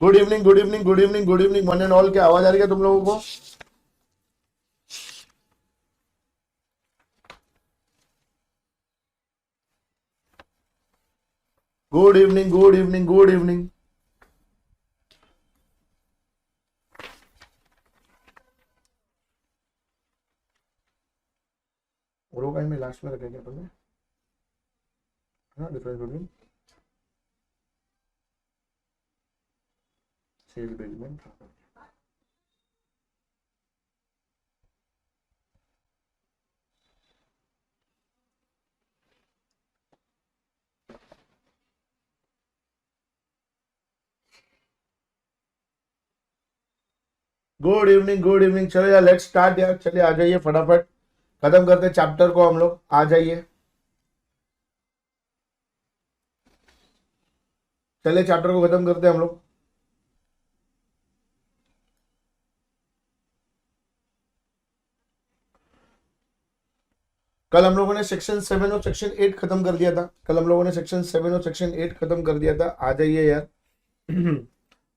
Good evening, good evening, good evening, good evening one and all. क्या आवाज आ रही है तुम लोगों को? Good evening, good evening, good evening. और भाई में लास्ट में रखेंगे अपन ने, है ना, difference between sale bailment. Good evening, good evening. चलो यार, लेट्स स्टार्ट यार। चलिए आ जाइए, फटाफट खत्म करते चैप्टर को हम लोग। आ जाइए, चलिए चैप्टर को खत्म करते हैं हम लोग। कल हम लोगों ने सेक्शन 7 और सेक्शन 8 खत्म कर दिया था। कल हम लोगों ने सेक्शन 7 और सेक्शन 8 खत्म कर दिया था। आ जाइए यार।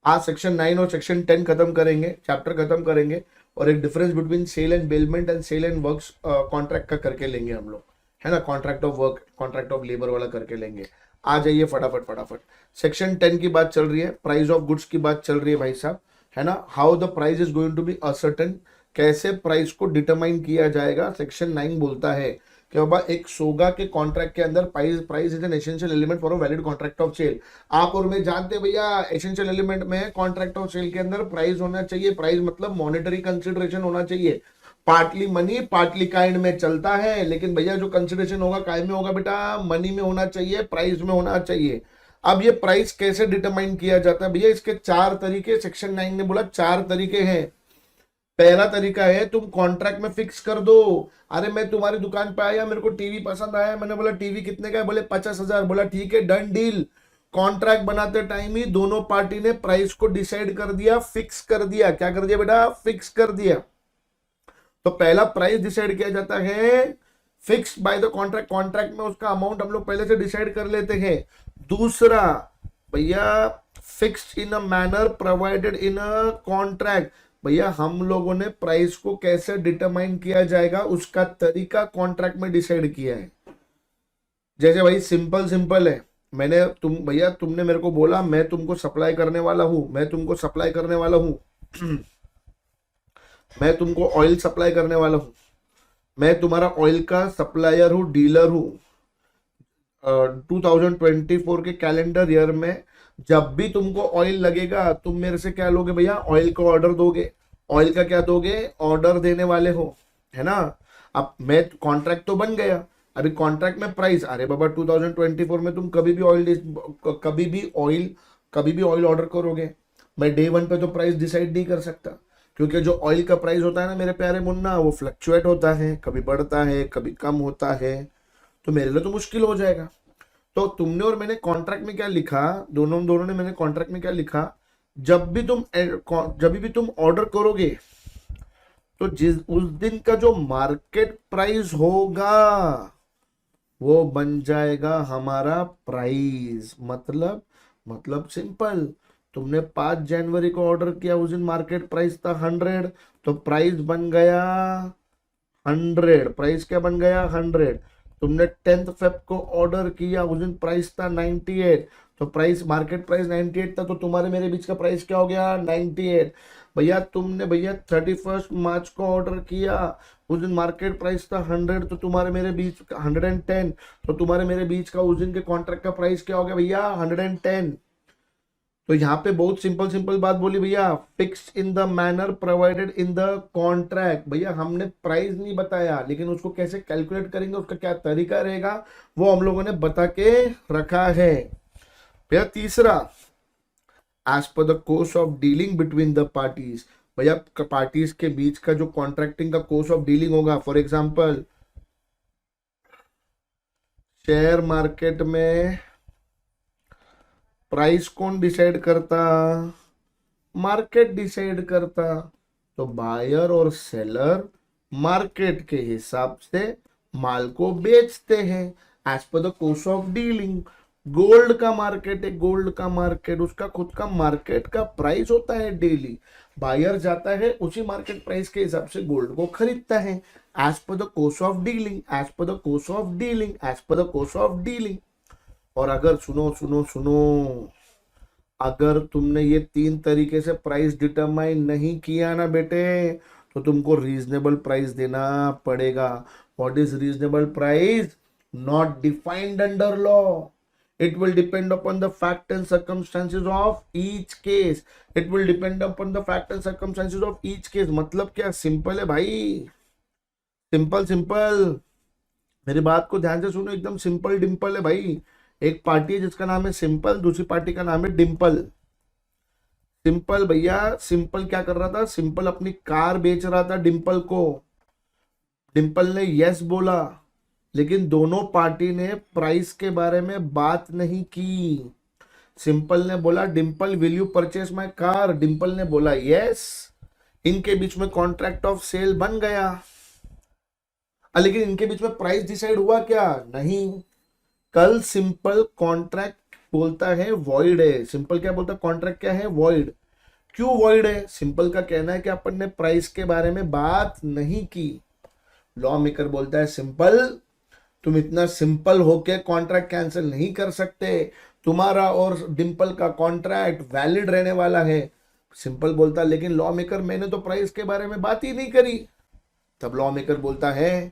आज सेक्शन 9 और सेक्शन 10 खत्म करेंगे, चैप्टर खत्म करेंगे। और एक difference between sale and bailment and sale and works contract का करके लेंगे हम लोग, है ना। Contract of work, contract of labour वाला करके लेंगे। आ जाइए फटाफट फटाफट। सेक्शन 10 की बात चल रही है, प्राइस ऑफ गुड्स की बात चल रही है भाई साहब, है ना। How the price is going to be ascertain, कैसे प्राइस को डिटरमाइन किया जाएगा। सेक्शन 9 बोलता है कि बाबा एक सोगा के कॉन्ट्रैक्ट के अंदर price price is an essential element for a valid contract of sale. आप और मैं जानते हैं भैया, एसेंशियल एलिमेंट में कॉन्ट्रैक्ट ऑफ सेल के अंदर प्राइस होना चाहिए। प्राइस मतलब मॉनेटरी कंसिडरेशन होना चाहिए। पार्टली मनी पार्टली काइंड में चलता है, लेकिन भैया जो कंसिडरेशन होगा काय में होगा बेटा, मनी में होना चाहिए, प्राइस में होना चाहिए। अब ये प्राइस कैसे डिटरमाइन किया जाता है भैया, इसके चार तरीके सेक्शन 9 ने बोला, चार तरीके हैं। पहला तरीका है तुम कॉन्ट्रैक्ट में फिक्स कर दो। अरे मैं तुम्हारी दुकान पे आया, मेरे को टीवी पसंद आया, मैंने बोला टीवी कितने का है, बोले 50,000। बोला ठीक है, डन डील। कॉन्ट्रैक्ट बनाते टाइम ही दोनों पार्टी ने प्राइस को डिसाइड कर दिया, फिक्स कर दिया। क्या कर दिया बेटा? फिक्स कर दिया। तो पहला प्राइस डिसाइड किया जाता है fix by the contract. Contract में उसका अमाउंट हम लोग पहले से डिसाइड कर लेते हैं। दूसरा भैया, fixed in a manner provided in a contract. भैया हम लोगों ने प्राइस को कैसे डिटरमाइन किया जाएगा उसका तरीका कॉन्ट्रैक्ट में डिसाइड किया है। जैसे भाई सिंपल सिंपल है, मैंने तुम भैया तुमने मेरे को बोला मैं तुमको सप्लाई करने वाला हूं, मैं तुमको सप्लाई करने वाला हूं मैं तुमको ऑयल सप्लाई करने वाला हूं, मैं तुम्हारा ऑयल का सप्लायर हूं, डीलर हूं। 2024 के कैलेंडर ईयर में जब भी तुमको ऑयल लगेगा तुम मेरे से क्या लोगे भैया? ऑयल का ऑर्डर दोगे। ऑयल का क्या दोगे? ऑर्डर देने वाले हो, है ना। अब मैं कॉन्ट्रैक्ट तो बन गया, अभी कॉन्ट्रैक्ट में प्राइस, अरे बाबा 2024 में तुम कभी भी ऑयल ऑर्डर करोगे। मैं डे वन पे तो प्राइस डिसाइड नहीं कर सकता, क्योंकि जो ऑयल का प्राइस होता है ना मेरे प्यारे मुन्ना, वो फ्लक्चुएट होता है, कभी बढ़ता है कभी कम होता है। तो मेरे लिए तो मुश्किल हो जाएगा। तो तुमने और मैंने कॉन्ट्रैक्ट में क्या लिखा, दोनों दोनों ने मैंने कॉन्ट्रैक्ट में क्या लिखा, जब भी तुम ऑर्डर करोगे तो जिस उस दिन का जो मार्केट प्राइस होगा वो बन जाएगा हमारा प्राइस। मतलब सिंपल, तुमने 5 जनवरी को ऑर्डर किया, उस दिन मार्केट प्राइस था 100, तो प्राइस बन गया 100। प्राइस क्या बन गया? 100। तुमने 10 फेब को ऑर्डर किया, उस दिन प्राइस था 98, तो प्राइस मार्केट प्राइस 98 था, तो तुम्हारे मेरे बीच का प्राइस क्या हो गया? 98। भैया तुमने भैया 31 मार्च को ऑर्डर किया, उस दिन मार्केट प्राइस था 100, तो तुम्हारे मेरे बीच 110, तो तुम्हारे मेरे बीच का उस दिन के कॉन्ट्रैक्ट का प्राइस क्या हो गया भैया? 110। तो यहाँ पे बहुत सिंपल सिंपल बात बोली भैया, fix in the manner provided in the contract. भैया हमने प्राइस नहीं बताया, लेकिन उसको कैसे कैलकुलेट करेंगे, उसका क्या तरीका रहेगा, वो हम लोगों ने बता के रखा है। भैया तीसरा, as per the course of dealing between the parties. भैया पार्टीज के बीच का जो कॉन्ट्रैक्टिंग का कोर्स ऑफ डीलिंग होगा, फॉर एग्जाम्पल शेयर मार्केट में प्राइस कौन डिसाइड करता? मार्केट डिसाइड करता। तो बायर और सेलर मार्केट के हिसाब से माल को बेचते हैं, as per the course of dealing. Gold का मार्केट है, गोल्ड का मार्केट, उसका खुद का मार्केट का प्राइस होता है डेली। बायर जाता है उसी मार्केट प्राइस के हिसाब से गोल्ड को खरीदता है, as per the course of dealing, as per the course of dealing, as per the course of dealing. और अगर सुनो सुनो सुनो, अगर तुमने ये 3 तरीके से प्राइस डिटरमाइन नहीं किया ना बेटे, तो तुमको रीजनेबल प्राइस देना पड़ेगा। What is reasonable price? Not defined under law. It will depend upon the fact and circumstances of each case. It will depend upon the fact and circumstances of each case. मतलब क्या? Simple है भाई, simple simple. मेरी बात को ध्यान से सुनो, एकदम सिंपल डिम्पल है भाई। एक पार्टी है जिसका नाम है सिंपल, दूसरी पार्टी का नाम है डिम्पल। सिंपल भैया, सिंपल क्या कर रहा था? सिंपल अपनी कार बेच रहा था डिम्पल को। डिम्पल ने यस बोला, लेकिन दोनों पार्टी ने प्राइस के बारे में बात नहीं की। सिंपल ने बोला Dimple will you purchase my car, Dimple ने बोला यस। इनके बीच में कॉन्ट्रैक्ट ऑफ सेल बन गया, लेकिन इनके बीच में प्राइस डिसाइड हुआ क्या? नहीं। कल सिंपल कॉन्ट्रैक्ट बोलता है वॉइड है। सिंपल क्या बोलता है? कॉन्ट्रैक्ट क्या है? वॉइड। क्यों वॉइड है? सिंपल का कहना है कि अपन ने प्राइस के बारे में बात नहीं की। लॉ मेकर बोलता है सिंपल, तुम इतना सिंपल होके कॉन्ट्रैक्ट कैंसिल नहीं कर सकते, तुम्हारा और डिम्पल का कॉन्ट्रैक्ट वैलिड रहने वाला है। सिंपल बोलता लेकिन लॉ मेकर मैंने तो प्राइस के बारे में बात ही नहीं करी। तब लॉ मेकर बोलता है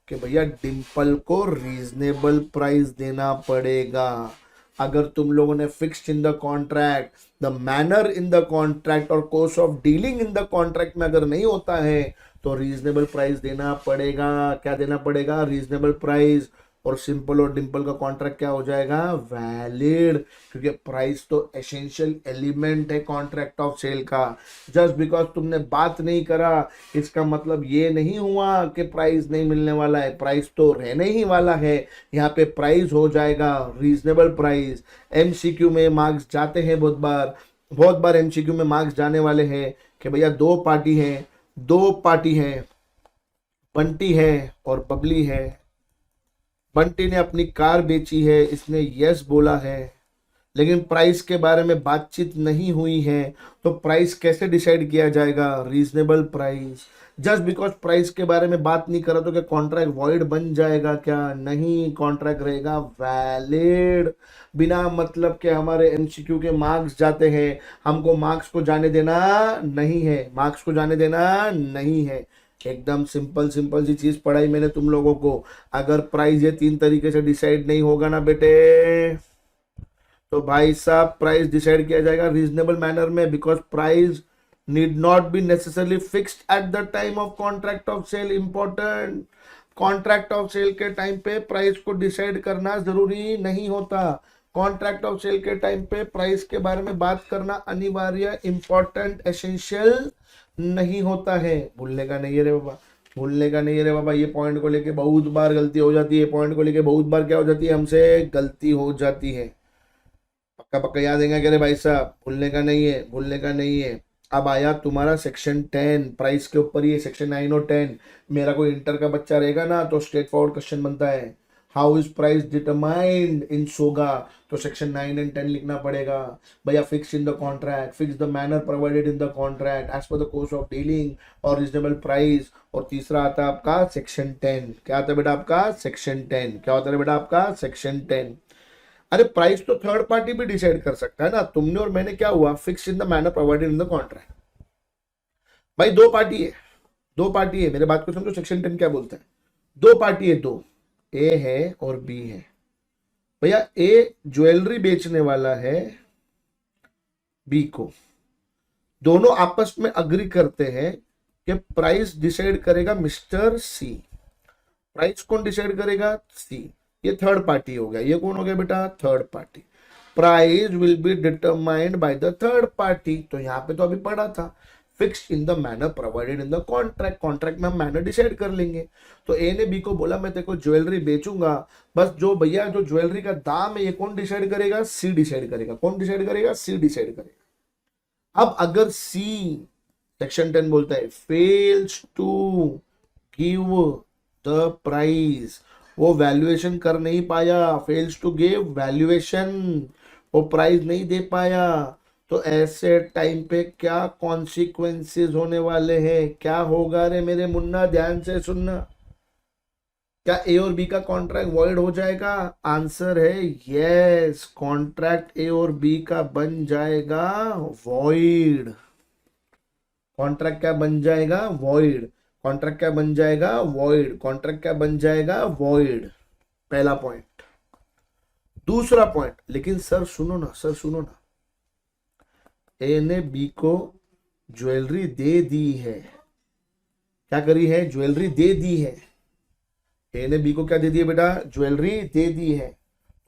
कि भैया डिम्पल को रीजनेबल प्राइस देना पड़ेगा। अगर तुम लोगों ने fixed in the contract, the manner in the contract और course of dealing in the contract में अगर नहीं होता है, तो रीजनेबल प्राइस देना पड़ेगा। क्या देना पड़ेगा? Reasonable price. और सिंपल और डिम्पल का कॉन्ट्रैक्ट क्या हो जाएगा? वैलिड, क्योंकि प्राइस तो एसेंशियल एलिमेंट है कॉन्ट्रैक्ट ऑफ सेल का। जस्ट बिकॉज तुमने बात नहीं करा, इसका मतलब ये नहीं हुआ कि प्राइस नहीं मिलने वाला है। प्राइस तो रहने ही वाला है। यहाँ पे प्राइस हो जाएगा रीजनेबल प्राइस। एमसीक्यू में मार्क्स जाते हैं बहुत बार एमसीक्यू में मार्क्स जाने वाले हैं कि भैया दो पार्टी है, बंटी है और बबली है। बंटी ने अपनी कार बेची है, इसने यस बोला है, लेकिन प्राइस के बारे में बातचीत नहीं हुई है। तो प्राइस कैसे डिसाइड किया जाएगा? Reasonable price. Just because price के बारे में बात नहीं करा तो क्या कॉन्ट्रैक्ट वॉइड बन जाएगा? क्या नहीं, कॉन्ट्रैक्ट रहेगा वैलिड। बिना मतलब के हमारे एमसीक्यू के मार्क्स जाते हैं, हमको मार्क्स को जाने देना नहीं है, मार्क्स को जाने देना नहीं है। एकदम सिंपल सिंपल सी चीज पढ़ाई मैंने तुम लोगों को। अगर प्राइस ये 3 तरीके से डिसाइड नहीं होगा ना बेटे, तो भाई साहब प्राइस डिसाइड किया जाएगा रीजनेबल मैनर में। Because price need not be necessarily fixed at the time of contract of sale. Important, contract of sale के टाइम पे प्राइस को डिसाइड करना जरूरी नहीं होता। कॉन्ट्रैक्ट ऑफ सेल के टाइम पे प्राइस के बारे में बात करना अनिवार्य, इंपॉर्टेंट, एसेंशियल नहीं होता है। भूलने का नहीं है रे बाबा, भूलने का नहीं है रे बाबा। ये पॉइंट को लेके बहुत बार गलती हो जाती है, पॉइंट को लेके बहुत बार क्या हो जाती है? हमसे गलती हो जाती है। पक्का पक्का याद देंगे क्या रे भाई साहब? भूलने का नहीं है, भूलने का नहीं है। अब आया तुम्हारा सेक्शन 10 प्राइस के ऊपर। ये सेक्शन 9 और 10 मेरा कोई इंटर का बच्चा रहेगा ना तो स्ट्रेट फॉरवर्ड क्वेश्चन बनता है, how is price determined in SOGA. तो सेक्शन 9 एंड 10 लिखना पड़ेगा भैया। Fix in the contract, fix the manner provided in the contract as per the course of dealing और रीजनेबल प्राइस। और तीसरा आता है आपका सेक्शन 10। क्या आता है बेटा आपका? सेक्शन 10। क्या होता है बेटा आपका? सेक्शन 10। अरे प्राइस तो थर्ड पार्टी भी डिसाइड कर सकता है ना। तुमने और मैंने क्या हुआ? Fix in the manner provided in the contract. भाई दो पार्टी है, दो पार्टी है, मेरे बात को समझो। सेक्शन 10 क्या बोलता है? दो पार्टी है, दो, ए है और बी है। भैया ए ज्वेलरी बेचने वाला है बी को, दोनों आपस में अग्री करते हैं कि प्राइस डिसाइड करेगा मिस्टर सी। प्राइस कौन डिसाइड करेगा? सी। ये थर्ड पार्टी हो गया। ये कौन हो गया बेटा? Third party. Price will be determined by the third party. तो यहां पे तो अभी पढ़ा था fixed in the manner provided in the contract. Contract में हम मैनर डिसाइड कर लेंगे। तो ए ने बी को बोला मैं तेरे को ज्वेलरी बेचूंगा, बस जो भैया जो ज्वेलरी का दाम है ये कौन डिसाइड करेगा? सी डिसाइड करेगा। कौन डिसाइड करेगा? सी डिसाइड करेगा। अब अगर सी, सेक्शन 10 बोलता है, fails to give the price वो वैल्यूएशन कर नहीं पाया, फेल्स टू गिव वैल्यूएशन, वो प्राइस नहीं दे पाया। तो ऐसे टाइम पे क्या कॉन्सिक्वेंसेस होने वाले हैं, क्या होगा रे मेरे मुन्ना, ध्यान से सुनना। क्या ए और बी का कॉन्ट्रैक्ट वॉइड हो जाएगा? आंसर है यस, कॉन्ट्रैक्ट ए और बी का बन जाएगा वॉइड। कॉन्ट्रैक्ट क्या बन जाएगा? वॉइड। कॉन्ट्रैक्ट क्या बन जाएगा? वॉइड। कॉन्ट्रैक्ट क्या बन जाएगा? वॉइड। पहला पॉइंट। दूसरा पॉइंट, लेकिन सर सुनो ना, सर सुनो ना, ए ने बी को ज्वेलरी दे दी है। क्या करी है? ज्वेलरी दे दी है। ए ने बी को क्या दे दिया बेटा? ज्वेलरी दे दी है।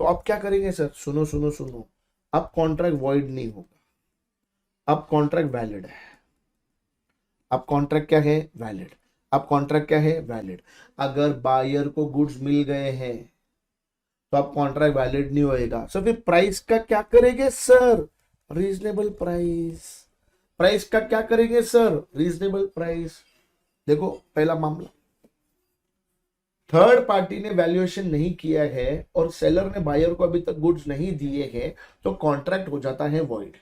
तो अब क्या करेंगे सर? सुनो सुनो सुनो, अब कॉन्ट्रैक्ट वॉइड नहीं होगा, अब कॉन्ट्रैक्ट वैलिड है। अब कॉन्ट्रैक्ट क्या है? वैलिड। अब कॉन्ट्रैक्ट क्या है? वैलिड। अगर बायर को गुड्स मिल गए हैं तो अब कॉन्ट्रैक्ट वैलिड नहीं होएगा। सर फिर प्राइस का क्या करेंगे सर? Reasonable price. प्राइस का क्या करेंगे सर? Reasonable price. देखो पहला मामला, थर्ड पार्टी ने वैल्यूएशन नहीं किया है और सेलर ने बायर को अभी तक गुड्स नहीं दिए हैं, तो कॉन्ट्रैक्ट हो जाता है वॉइड।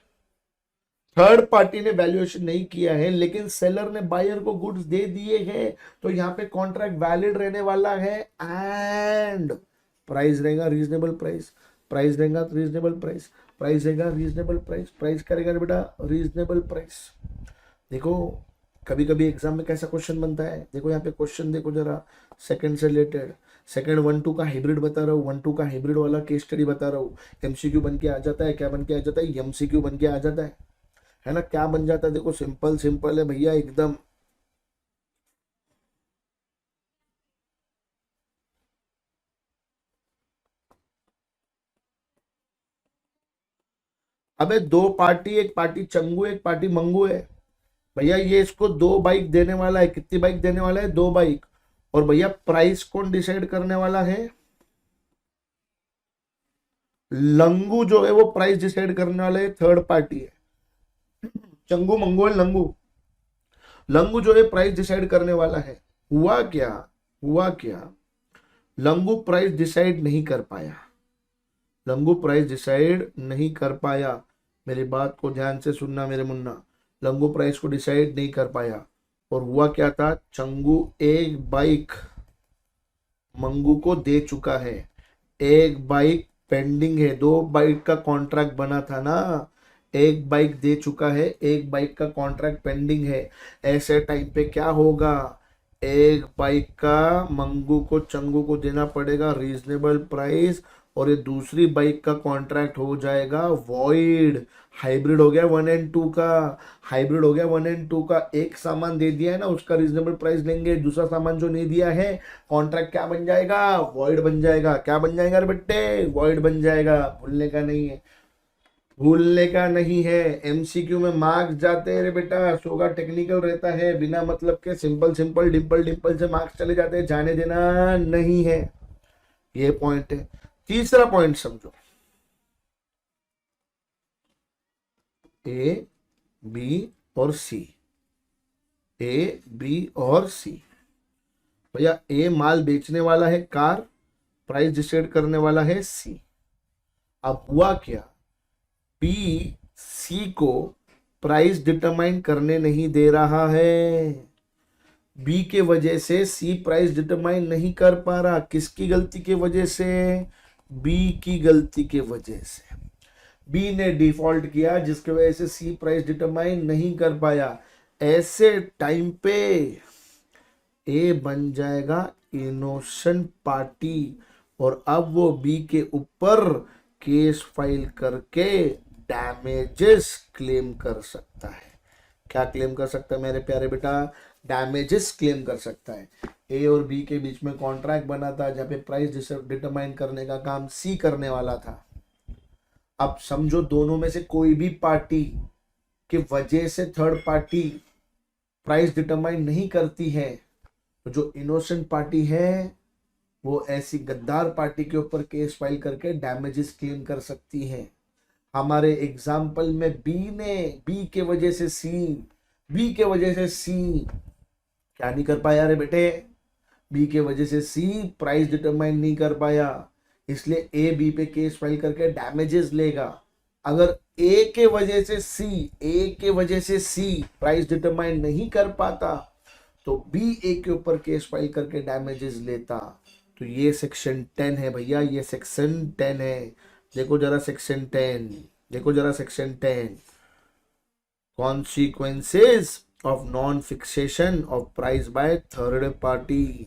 थर्ड पार्टी ने वैल्यूएशन नहीं किया है लेकिन सेलर ने बायर को गुड्स दे दिए हैं, तो यहां पे कॉन्ट्रैक्ट वैलिड रहने वाला है एंड प्राइस रहेगा रीजनेबल प्राइस। प्राइस रहेगा रीजनेबल प्राइस। प्राइस रहेगा रीजनेबल प्राइस। प्राइस करेगा बेटा रीजनेबल प्राइस। देखो कभी कभी एग्जाम में कैसा क्वेश्चन बनता है, देखो यहाँ पे क्वेश्चन देखो जरा, सेकंड से रिलेटेड, सेकंड 1-2 का हाइब्रिड बता रहा हूँ, 1-2 का हाइब्रिड वाला केस स्टडी बता रहा हूँ। एमसीक्यू बन के आ जाता है, क्या बन के आ जाता है? एमसीक्यू बन के आ जाता है ना? क्या बन जाता है? देखो सिंपल सिंपल है भैया एकदम। अबे दो पार्टी, एक पार्टी चंगू एक पार्टी मंगू है भैया। ये इसको 2 बाइक देने वाला है। कितनी बाइक देने वाला है? 2 बाइक। और भैया प्राइस कौन डिसाइड करने वाला है? लंगू जो है वो प्राइस डिसाइड करने वाला है, थर्ड पार्टी है। चंगू मंगू है लंगू। लंगू जो है प्राइस डिसाइड करने वाला है। हुआ क्या? हुआ क्या? लंगू प्राइस डिसाइड नहीं कर पाया। लंगू प्राइस डिसाइड नहीं कर पाया। मेरी बात को ध्यान से सुनना मेरे मुन्ना, लंगू प्राइस को डिसाइड नहीं कर पाया। और हुआ क्या था? चंगू एक बाइक मंगू को दे चुका है, एक बाइक पेंडिंग है। 2 बाइक का कॉन्ट्रैक्ट बना था ना, एक बाइक दे चुका है, एक बाइक का कॉन्ट्रैक्ट पेंडिंग है। ऐसे टाइम पे क्या होगा? एक बाइक का मंगू को चंगू को देना पड़ेगा रीजनेबल प्राइस, और ये दूसरी बाइक का कॉन्ट्रैक्ट हो जाएगा वॉइड। हाइब्रिड हो गया 1 और 2 का। हाइब्रिड हो गया 1 और 2 का। एक सामान दे दिया है ना, उसका रीजनेबल प्राइस लेंगे, दूसरा सामान जो नहीं दिया है, कॉन्ट्रैक्ट क्या बन जाएगा? वॉइड बन जाएगा। क्या बन जाएगा रे बेटे? वॉइड बन जाएगा। भूलने का नहीं है, भूलने का नहीं है। एमसीक्यू में मार्क्स जाते हैं रे बेटा, सोगा टेक्निकल रहता है, बिना मतलब के सिंपल सिंपल डिंपल डिंपल से मार्क्स चले जाते हैं, जाने देना नहीं है। ये पॉइंट है। तीसरा पॉइंट समझो, ए बी और सी। ए बी और सी। भैया ए माल बेचने वाला है, कार, प्राइस डिसाइड करने वाला है सी। अब हुआ क्या? बी सी को प्राइस डिटरमाइन करने नहीं दे रहा है। बी के वजह से सी प्राइस डिटरमाइन नहीं कर पा रहा। किसकी गलती की वजह से? बी की गलती के वजह से। बी ने डिफॉल्ट किया जिसकी वजह से सी प्राइस डिटरमाइन नहीं कर पाया। ऐसे टाइम पे ए बन जाएगा इनोसेंट पार्टी, और अब वो बी के ऊपर केस फाइल करके डैमेजेस क्लेम कर सकता है। क्या क्लेम कर सकता है मेरे प्यारे बेटा? डैमेजेस क्लेम कर सकता है। ए और बी के बीच में कॉन्ट्रैक्ट बना था जहाँ पे प्राइस डिटरमाइन करने का काम सी करने वाला था। अब समझो दोनों में से कोई भी पार्टी की वजह से थर्ड पार्टी प्राइस डिटरमाइन नहीं करती है, तो जो इनोसेंट पार्टी है वो ऐसी गद्दार पार्टी के ऊपर केस फाइल करके डैमेजेस क्लेम कर सकती है। हमारे एग्जाम्पल में बी के वजह से सी, बी के वजह से सी क्या नहीं कर पाया रे बेटे? बी के वजह से सी प्राइस डिटरमाइन नहीं कर पाया, इसलिए ए बी पे केस फाइल करके डैमेजेस लेगा। अगर ए के वजह से सी प्राइस डिटरमाइन नहीं कर पाता तो बी ए के ऊपर केस फाइल करके डैमेजेस लेता। तो ये सेक्शन 10 है भैया, ये सेक्शन 10 है। देखो जरा section 10 consequences of non fixation of price by third party.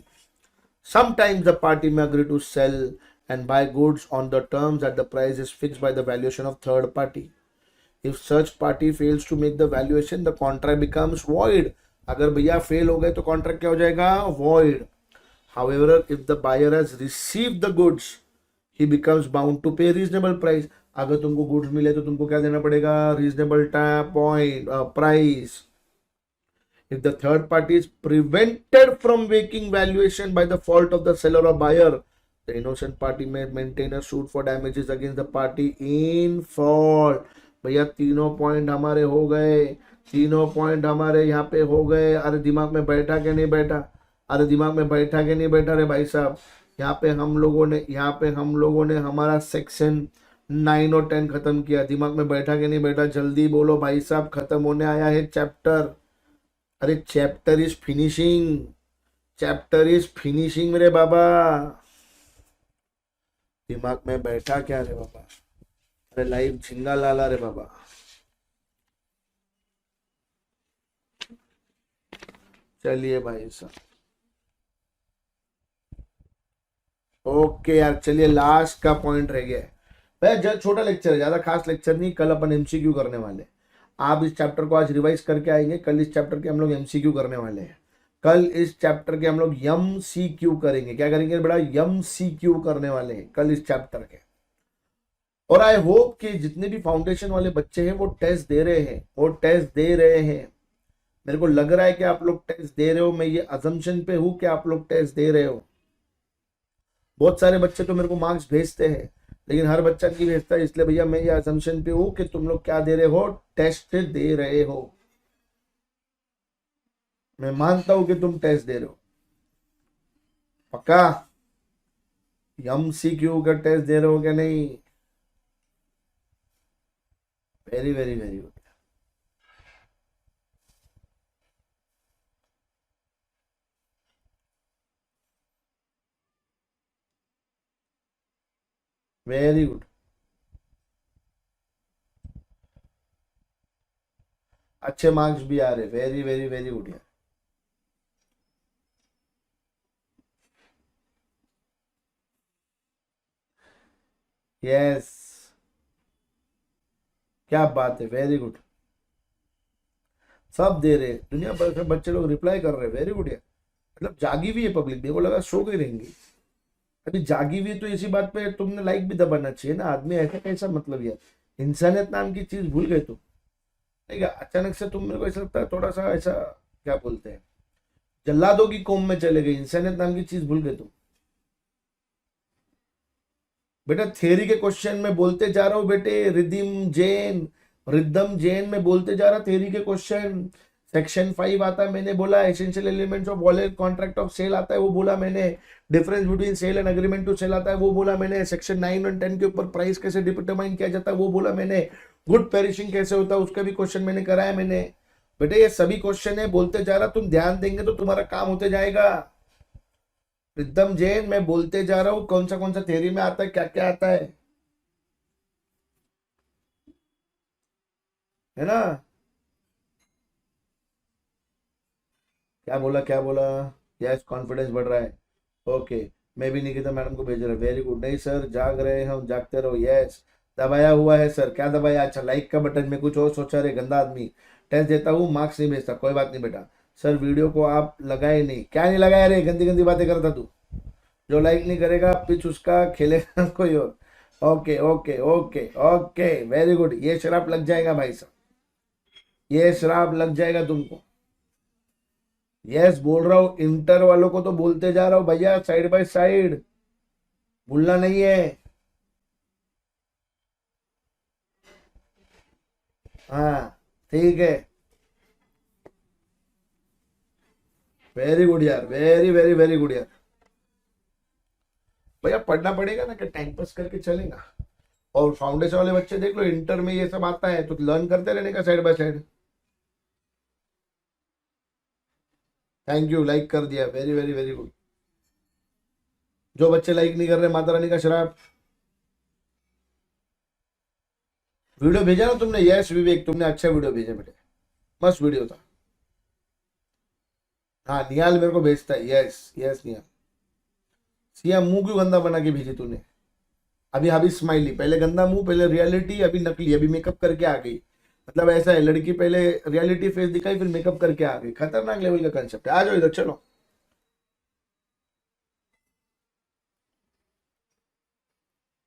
Sometimes the party may agree to sell and buy goods on the terms that the price is fixed by the valuation of third party. If such party fails to make the valuation, the contract becomes void. अगर भैया fail हो गए तो contract क्या हो जाएगा? void. However, if the buyer has received the goods, he becomes bound to pay reasonable price. अगर तुमको गुड्स मिले तो तुमको क्या देना पड़ेगा? Reasonable price. If the third party is prevented from making valuation by the fault of the seller or buyer, the innocent party may maintain a suit for damages against the party in fault. भैया तीनों point हमारे हो गए, तीनों point हमारे यहाँ पे हो गए। अरे दिमाग में बैठा कि नहीं बैठा? अरे दिमाग में बैठा कि नहीं बैठा रे भाई साहब? यहाँ पे हम लोगों ने हमारा सेक्शन 9 और 10 खत्म किया। दिमाग में बैठा कि नहीं बैठा? जल्दी बोलो भाई साहब, खत्म होने आया है चैप्टर। अरे चैप्टर इज फिनिशिंग मेरे बाबा। दिमाग में बैठा क्या रे बाबा? अरे लाइव झिंगा लाला रे बाबा। चलिए भाई साहब, ओके यार, चलिए लास्ट का पॉइंट रह गया है भैया। छोटा लेक्चर है, ज्यादा खास लेक्चर नहीं। कल अपन एमसीक्यू करने वाले। आप इस चैप्टर को आज रिवाइज करके आएंगे, कल इस चैप्टर के हम लोग एमसीक्यू करने वाले हैं। कल इस चैप्टर के हम लोग एमसीक्यू करेंगे। क्या करेंगे बेटा? एमसीक्यू करने वाले हैं कल इस चैप्टर के। और आई होप कि जितने भी फाउंडेशन वाले बच्चे हैं वो टेस्ट दे रहे हैं। मेरे को लग रहा है कि आप लोग टेस्ट दे रहे हो। मैं ये अजम्पशन पे हूं कि आप लोग टेस्ट दे रहे हो। बहुत सारे बच्चे तो मेरे को मार्क्स भेजते हैं, लेकिन हर बच्चा नहीं भेजता। इसलिए भैया मैं ये असम्पशन पे हूं कि तुम लोग क्या दे रहे हो? टेस्ट दे रहे हो। मैं मानता हूं कि तुम टेस्ट दे रहे हो। पक्का एमसीक्यू का टेस्ट दे रहे हो क्या? नहीं? Very very very good. Very good. अच्छे मार्क्स भी आ रहे। वेरी वेरी वेरी गुड यार। यस, क्या बात है, वेरी गुड। सब दे रहे, दुनिया भर के बच्चे लोग रिप्लाई कर रहे हैं। वेरी गुड यार। मतलब जागी हुई है पब्लिक। देखो लगा सो गई रहेंगी। अभी जागी हुई तो इसी बात पे तुमने लाइक भी दबाना चाहिए ना। आदमी ऐसा कैसा मतलब यार, इंसानियत नाम की चीज भूल गए तुम। ठीक है, अचानक से तुम, मेरे को ऐसा लगता है थोड़ा सा ऐसा, क्या बोलते हैं, जल्लादों की कौम में चले गए। इंसानियत नाम की चीज भूल गए तुम। बेटा थियरी के क्वेश्चन में बोलते जा रहा हूँ बेटे। रिदम जैन में बोलते जा रहा थियरी के क्वेश्चन। सेक्शन 5 आता है, मैंने बोला। Essential elements of valid contract of sale आता है, वो बोला मैंने। Difference between sale and agreement to sale आता है, वो बोला मैंने। सेक्शन 9 और 10 के ऊपर प्राइस कैसे डिटरमाइन किया जाता है, वो बोला मैंने। गुड पेरिशिंग कैसे होता है, उसका भी क्वेश्चन मैंने कराया मैंने। बेटे ये सभी क्वेश्चन है, बोलते जा रहा। तुम ध्यान देंगे तो तुम्हारा काम होते जाएगा। रिदम जैन, मैं बोलते जा रहा हूँ कौन सा थ्योरी में आता है, क्या क्या आता है ना? क्या बोला? यस, कॉन्फिडेंस बढ़ रहा है। ओके, मैं भी निकिता मैडम को भेज रहा। Very good. नहीं सर, जाग रहे हैं हम, जागते रहो। यस, दबाया हुआ है सर। क्या दबाया? अच्छा, लाइक का बटन में। कुछ और सोचा रे गंदा आदमी। टेस्ट देता हूँ, मार्क्स नहीं भेजता। कोई बात नहीं बेटा। सर वीडियो को आप लगाए नहीं? क्या नहीं लगाया रे? गंदी गंदी बातें करता तू। जो लाइक नहीं करेगा पिच उसका, खेलेगा कोई और। Okay okay okay okay, very good. ये शराब लग जाएगा भाई साहब, ये शराब लग जाएगा तुमको। यस, बोल रहा हूँ। इंटर वालों को तो बोलते जा रहा हूँ भैया, साइड बाय साइड भूलना नहीं है। हाँ ठीक है। वेरी गुड यार, वेरी वेरी वेरी गुड यार। भैया पढ़ना पड़ेगा ना, कि टाइम पास करके चलेगा। और फाउंडेशन वाले बच्चे देख लो, इंटर में ये सब आता है तो लर्न करते रहने का side by side. Thank you, like कर दिया, वेरी वेरी वेरी गुड। जो बच्चे लाइक नहीं कर रहे, माता रानी का श्राप। वीडियो भेजा ना तुमने? यस विवेक, तुमने अच्छा वीडियो भेजा बेटे, मस्त वीडियो था। हाँ निहाल मेरे को भेजता है, यस यस निहाल। सिया मुंह क्यों गंदा बना के भेजी तूने? अभी अभी स्माइली, पहले गंदा मुंह, पहले रियलिटी, अभी नकली, अभी मेकअप करके आ गई। मतलब ऐसा है, लड़की पहले रियलिटी फेस दिखाई, फिर मेकअप करके आ गई। खतरनाक लेवल का कंसेप्ट है। आ जाओ इधर, चलो।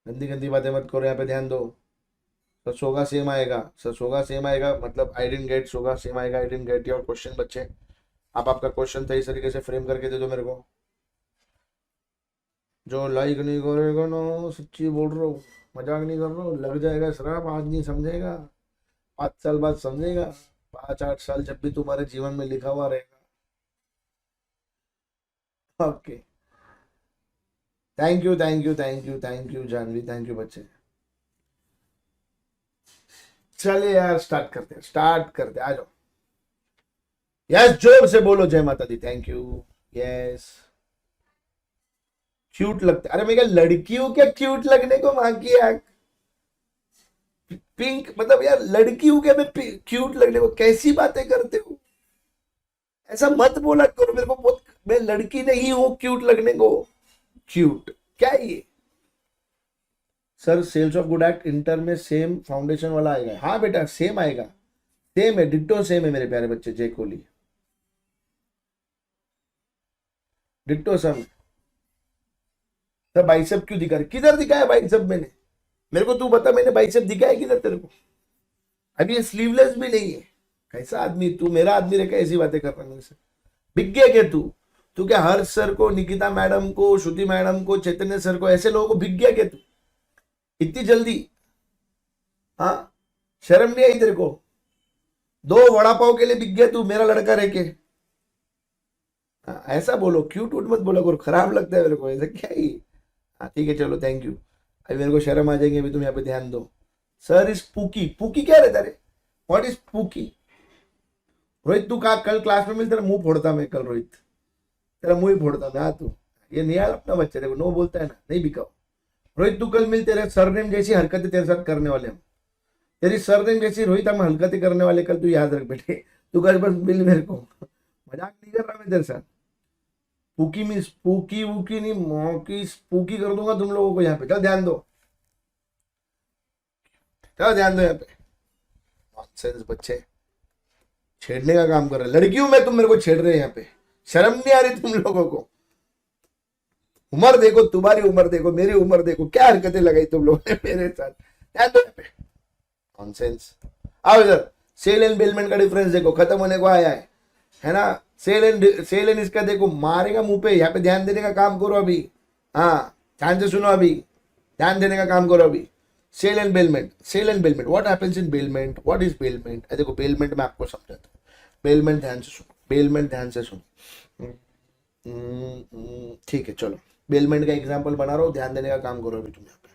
गंदी गंदी बातें मत करो, यहाँ पे ध्यान दो। सच होगा सेम आएगा, सच होगा सेम आएगा, मतलब आई डेंट गेट, होगा सेम आएगा। आई डेंट गेट योर क्वेश्चन बच्चे। आप आपका क्वेश्चन सही तरीके से फ्रेम करके दे दो मेरे को। जो लाइक नहीं करेगा ना, सच्ची बोल रहा हूँ, मजाक नहीं कर रहा हूँ, लग जाएगा श्राप। आज नहीं समझेगा, 5 साल बाद समझेगा। 5-8 साल जब भी तुम्हारे जीवन में लिखा हुआ रहेगा। Okay, thank you thank you thank you thank you Janvi, thank you बच्चे। चलिए यार, स्टार्ट करते हैं, स्टार्ट करते हैं, आ जाओ। यस, जोर से बोलो जय माता दी, थैंक यू। यस, क्यूट लगता, अरे मैं क्या लड़की हूँ क्या क्यूट लगने को? माँ की आंख, पिंक, मतलब यार लड़की हूँ क्या मैं क्यूट लगने को? कैसी बातें करते हो? ऐसा मत बोला करो मेरे को, बहुत, मैं लड़की नहीं हूँ क्यूट लगने को। क्यूट क्या है ये? Sir sales of good act inter में सेम फाउंडेशन वाला आएगा? हाँ बेटा सेम आएगा, सेम है, डिट्टो सेम है मेरे प्यारे बच्चे। जय कोहली, डिट्टो सब। सर बाइसेप क्यों दिखा रहे? किधर दिखाया बाइसेप मैंने? मेरे को तू बता, मैंने बाइसेप दिखाया किधर तेरे को? अभी ये स्लीवलेस भी नहीं है। कैसा आदमी तू, मेरा आदमी रह के ऐसी बातें कर रहा है मेरे से? बिक गया क्या तू? तू क्या हर्ष सर को, निकिता मैडम को, श्रुति मैडम को, चैतन्य सर को, ऐसे लोगों को बिक गया क्या तू इतनी जल्दी? हाँ, शर्म नहीं आई तेरे को? 2 वड़ा पाव के लिए बिक गया तू, मेरा लड़का रह के? हाँ, ऐसा बोलो, क्यूट वूट मत बोला करो, खराब लगता है मेरे को ऐसा, क्या ही। हाँ ठीक है, चलो थैंक यू। अभी मेरे को शर्म आ जाएंगे, अभी तुम यहाँ पे ध्यान दो। सर इज पूकी, पूकी क्या रहता रे? What is pookie? रोहित तू कहा कल क्लास में मिल, तेरा मुंह फोड़ता मैं कल, रोहित तेरा मुंह ही फोड़ता मैं। हाँ तू, ये निहाल अपना बच्चा, देखो नो बोलता है ना, नहीं बिकाओ। रोहित तू कल मिल, तेरे सरनेम जैसी हरकतें तेरे साथ करने वाले हम। तेरी सरनेम जैसी रोहित हम हरकतें करने वाले कल, तू याद रख बेटे। तू कल बस मिल मेरे को, मजाक नहीं कर रहा मैं तेरे साथ। पूकी मीन्स पूकी वूकी नहीं, मौकी पूकी कर दूंगा तुम लोगों को यहाँ पे। चल ध्यान दो, चल ध्यान दो यहाँ पे। नॉनसेंस बच्चे, छेड़ने का काम कर रहे, लड़की हूं मैं, तुम मेरे को छेड़ रहे हैं यहाँ पे? शर्म नहीं आ रही तुम लोगों को? उम्र देखो, तुम्हारी उम्र देखो, मेरी उम्र देखो, क्या हरकतें लगाई तुम लोगों ने मेरे साथ। ध्यान दो यहाँ पे, नॉनसेंस। आओ इधर, सेल एंड बेलमेंट का डिफरेंस देखो, खत्म होने को आया है ना? सेल एंड इसका देखो, मारेगा मुंह पे। यहाँ पे ध्यान देने का काम करो अभी। हाँ, ध्यान से सुनो अभी, ध्यान देने का काम करो अभी। Sale and bailment, sale and bailment, what happens in bailment, what is bailment? देखो बेलमेंट में आपको समझाता हूँ। बेलमेंट ध्यान से सुनो, बेलमेंट ध्यान से सुनो। ठीक है चलो, बेलमेंट का एग्जांपल बना रहा हूँ, ध्यान देने का काम करो अभी तुम यहाँ पे।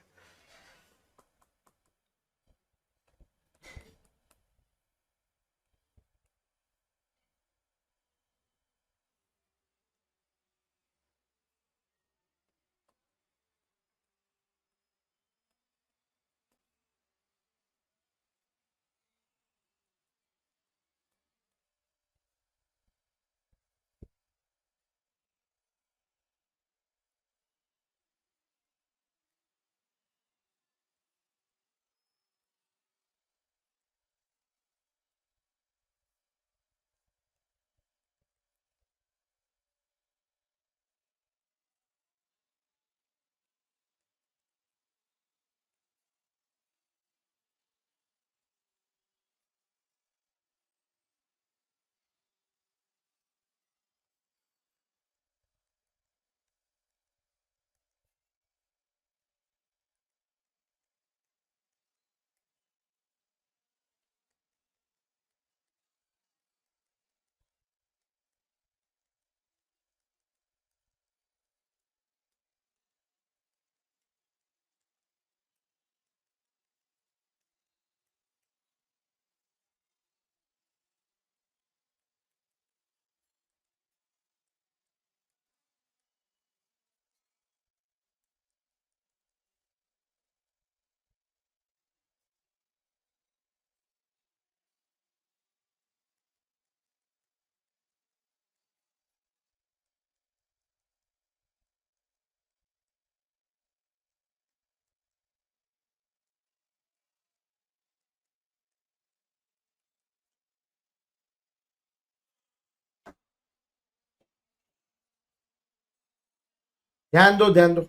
ध्यान दो, ध्यान दो,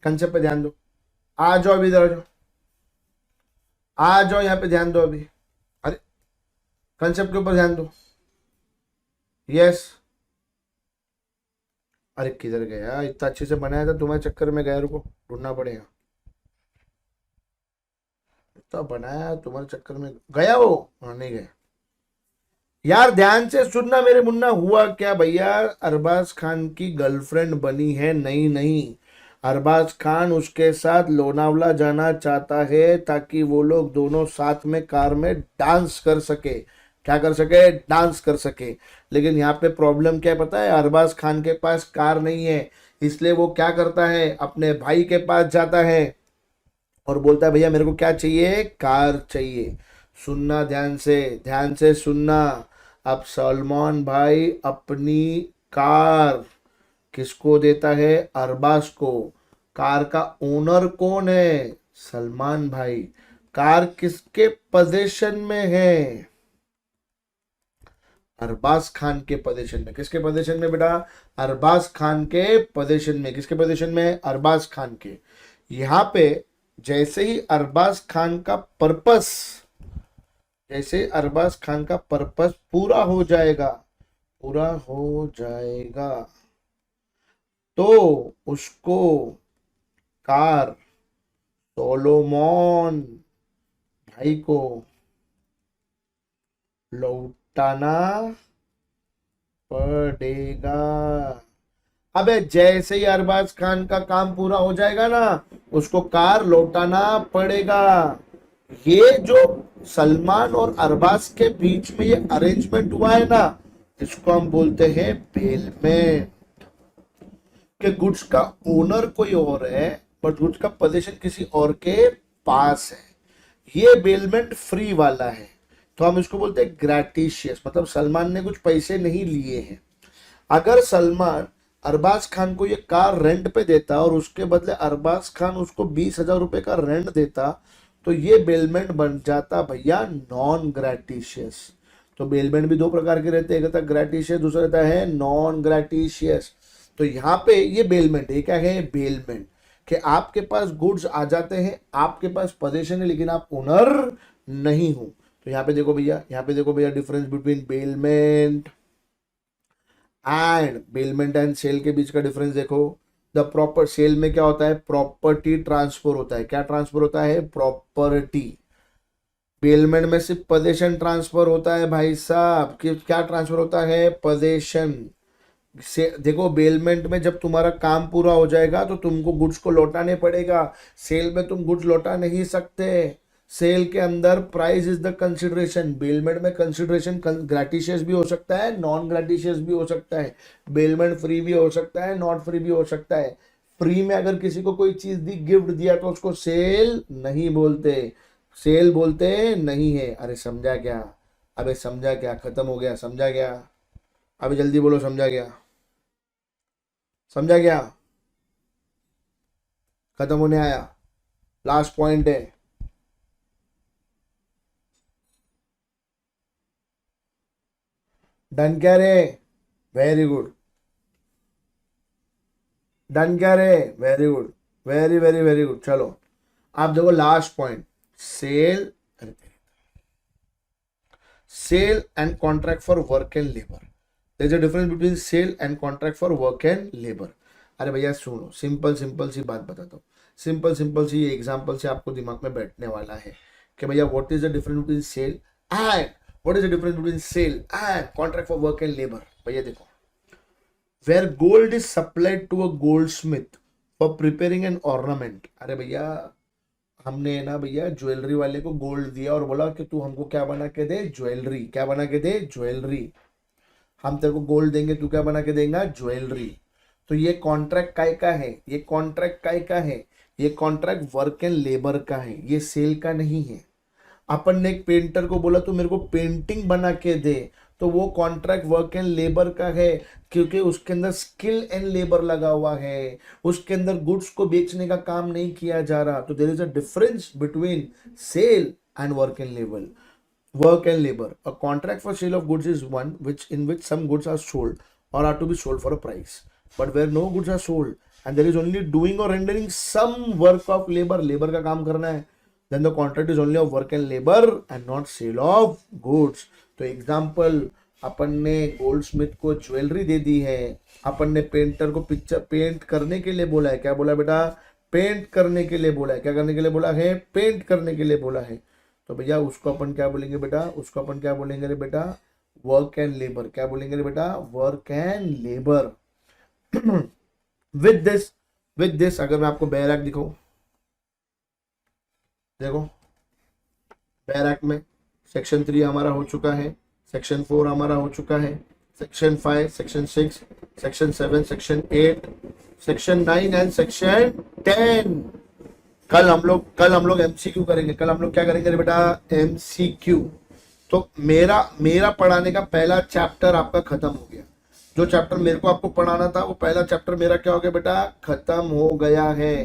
कंसेप्ट पे ध्यान दो। आ जाओ अभी, इधर आ जाओ, आ जाओ यहाँ पे, ध्यान दो अभी। अरे कंसेप्ट के ऊपर ध्यान दो। यस। अरे किधर गया, इतना अच्छे से बनाया था, तुम्हारे चक्कर में गया, रुको ढूंढना पड़ेगा। इतना बनाया तुम्हारे चक्कर में गया वो, हाँ नहीं गया। यार ध्यान से सुनना मेरे मुन्ना, हुआ क्या भैया, अरबाज खान की गर्लफ्रेंड बनी है, नहीं नहीं, अरबाज खान उसके साथ लोनावला जाना चाहता है ताकि वो लोग दोनों साथ में कार में डांस कर सके। क्या कर सके, डांस कर सके। लेकिन यहाँ पे प्रॉब्लम क्या है पता है, अरबाज खान के पास कार नहीं है, इसलिए वो क्या करता है, अपने भाई के पास जाता है और बोलता है भैया मेरे को क्या चाहिए, कार चाहिए। सुनना ध्यान से सुनना। अब सलमान भाई अपनी कार किसको देता है, अरबाज को। कार का ओनर कौन है, सलमान भाई। कार किसके पोजीशन में है, अरबाज खान के पोजीशन में। किसके पोजीशन में बेटा, अरबाज खान के पोजीशन में। किसके पोजीशन में, अरबाज खान के। यहाँ पे जैसे ही अरबाज खान का पर्पस, जैसे अरबाज खान का पर्पस पूरा हो जाएगा, पूरा हो जाएगा, तो उसको कार सोलोमन भाई को लौटाना पड़ेगा। अबे जैसे ही अरबाज खान का काम पूरा हो जाएगा ना, उसको कार लौटाना पड़ेगा। ये जो सलमान और अरबाज के बीच में ये अरेंजमेंट हुआ है ना, इसको हम बोलते हैं बेलमेंट। कि गुड्स का ओनर कोई और है, बट गुड्स का पोजीशन किसी और के पास है। ये बेलमेंट फ्री वाला है, तो हम इसको बोलते हैं ग्रेटिशियस, मतलब सलमान ने कुछ पैसे नहीं लिए हैं। अगर सलमान अरबाज खान को ये कार रेंट पे देता और उसके बदले अरबाज खान उसको 20,000 रुपए का रेंट देता, तो ये बेलमेंट बन जाता भैया नॉन ग्रेटिशियस। तो बेलमेंट भी दो प्रकार के रहते हैं, एक रहता है ग्रेटिशियस, दूसरा रहता है नॉन ग्रेटिशियस। तो यहाँ पे ये बेलमेंट, ये क्या है, बेलमेंट। कि आपके पास गुड्स आ जाते हैं, आपके पास पोजीशन है, लेकिन आप ओनर नहीं हो। तो यहाँ पे देखो भैया, यहाँ पे देखो भैया, difference between bailment and bailment and sale के बीच का डिफरेंस देखो। द प्रॉपर सेल में क्या होता है, प्रॉपर्टी ट्रांसफर होता है। क्या ट्रांसफर होता है, प्रॉपर्टी। बेलमेंट में सिर्फ पोजीशन ट्रांसफर होता है भाई साहब। क्या ट्रांसफर होता है, पोजीशन से। देखो बेलमेंट में जब तुम्हारा काम पूरा हो जाएगा तो तुमको गुड्स को लौटाने पड़ेगा। सेल में तुम गुड्स लौटा नहीं सकते। सेल के अंदर price is the consideration. Bailment में कंसिडरेशन ग्रेटिशियस भी हो सकता है, नॉन ग्रेटिशियस भी हो सकता है। बेलमेंट फ्री भी हो सकता है, नॉट फ्री भी हो सकता है। फ्री में अगर किसी को कोई चीज दी, गिफ्ट दिया, तो उसको सेल नहीं बोलते, सेल बोलते नहीं है। अरे समझा क्या, अबे समझा क्या, खत्म हो गया, समझा क्या, अभी जल्दी बोलो, समझा क्या, समझा क्या, खत्म होने आया, लास्ट पॉइंट है। डन क्या रे, वेरी गुड। डन क्या रे, very good, very very very good. चलो आप देखो last point, sale, sale and contract for work and labour. There is a difference between sale and contract for work and labour. अरे भैया सुनो, simple simple सी बात बताता हूँ, सिंपल सिंपल सी example से आपको दिमाग में बैठने वाला है कि भैया what is the difference between sale and, what is the difference between sale and contract for work and labour. भैया देखो, where gold is supplied to a goldsmith for preparing an ornament. अरे भैया हमने ना भैया jewellery वाले को gold दिया और बोला कि तू हमको क्या बना के दे, ज्वेलरी। क्या बना के दे, ज्वेलरी। हम तेरे को गोल्ड देंगे, तू क्या बना के देगा, ज्वेलरी। तो ये कॉन्ट्रैक्ट काय का है, ये कॉन्ट्रैक्ट काय का है, ये कॉन्ट्रैक्ट वर्क एंड लेबर का है, ये सेल का नहीं है। अपन ने एक पेंटर को बोला तू मेरे को पेंटिंग बना के दे, तो वो कॉन्ट्रैक्ट वर्क एंड लेबर का है, क्योंकि उसके अंदर स्किल एंड लेबर लगा हुआ है। उसके अंदर गुड्स को बेचने का काम नहीं किया जा रहा। तो there is a difference between sale and work and labour. Work and labor. A contract for sale of goods is one which in which some goods are sold or are to be sold for a price. But where no goods are sold and there is only doing or rendering some work of labor, labour का काम करना है, then the contract is only of work and labor and not sale of goods. तो example, अपन ने gold Smith को jewellery दे दी है, अपन ने painter को पिक्चर पेंट करने के लिए बोला है, क्या बोला बेटा, पेंट करने के लिए बोला है, क्या करने के लिए बोला है, पेंट करने के लिए बोला है, तो भैया उसको अपन क्या बोलेंगे बेटा, उसको अपन क्या बोलेंगे रे बेटा, वर्क एंड लेबर, क्या बोलेंगे रे बेटा, work and labour. With this अगर मैं आपको बैरक दिखाऊं, देखो बैरक में सेक्शन 3 हमारा हो चुका है, सेक्शन 4 हमारा हो चुका है, section 5, section 6, section 7, section 8, section 9 and section 10। कल हम लोग एमसीक्यू करेंगे, कल हम लोग क्या करेंगे रे बेटा, एमसीक्यू। तो मेरा पढ़ाने का पहला चैप्टर आपका खत्म हो गया, जो चैप्टर मेरे को आपको पढ़ाना था वो पहला चैप्टर मेरा क्या हो गया बेटा, खत्म हो गया है।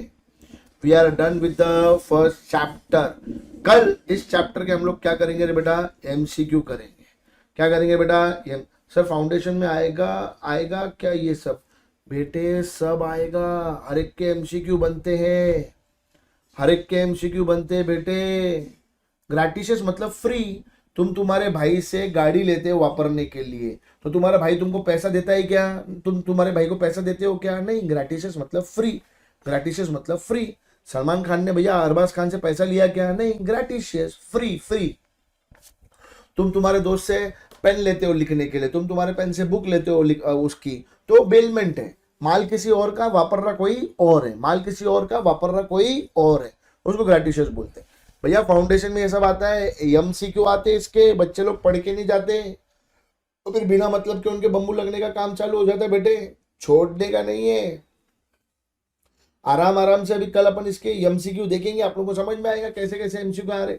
We are done with the first chapter. कल इस चैप्टर के हम लोग क्या करेंगे रे बेटा, एमसीक्यू करेंगे। क्या करेंगे बेटा, सर फाउंडेशन में आएगा क्या ये सब, बेटे सब आएगा, हर एक के एमसीक्यू बनते हैं, हर एक के एमसीक्यू बनते हैं बेटे। ग्रेटिशियस मतलब फ्री, तुम तुम्हारे भाई से गाड़ी लेते हो वापरने के लिए, तो तुम्हारा भाई तुमको पैसा देता है क्या, तुम तुम्हारे भाई को पैसा देते हो क्या, नहीं। ग्रेटिशियस मतलब फ्री, ग्रेटिशियस मतलब फ्री। सलमान खान ने भैया अरबाज खान से पैसा लिया क्या, नहीं। Gratuitous free free. तुम तुम्हारे दोस्त से पेन लेते हो लिखने के लिए, तुम तुम्हारे पेन से बुक लेते हो उसकी, तो बेलमेंट है। माल किसी और का वापर रहा कोई और है, माल किसी और का वापर रहा कोई और है, उसको ग्रेटिशियस बोलते हैं। भैया फाउंडेशन में ये सब आता है, एमसीक्यू आते हैं इसके, बच्चे लोग पढ़ के नहीं जाते, तो फिर बिना मतलब के उनके बम्बू लगने का काम चालू हो जाता है बेटे, छोड़ने का नहीं है। आराम से अभी कल अपन इसके एमसीक्यू देखेंगे, आप लोगों को समझ में आएगा कैसे कैसे एमसीक्यू आ रहे।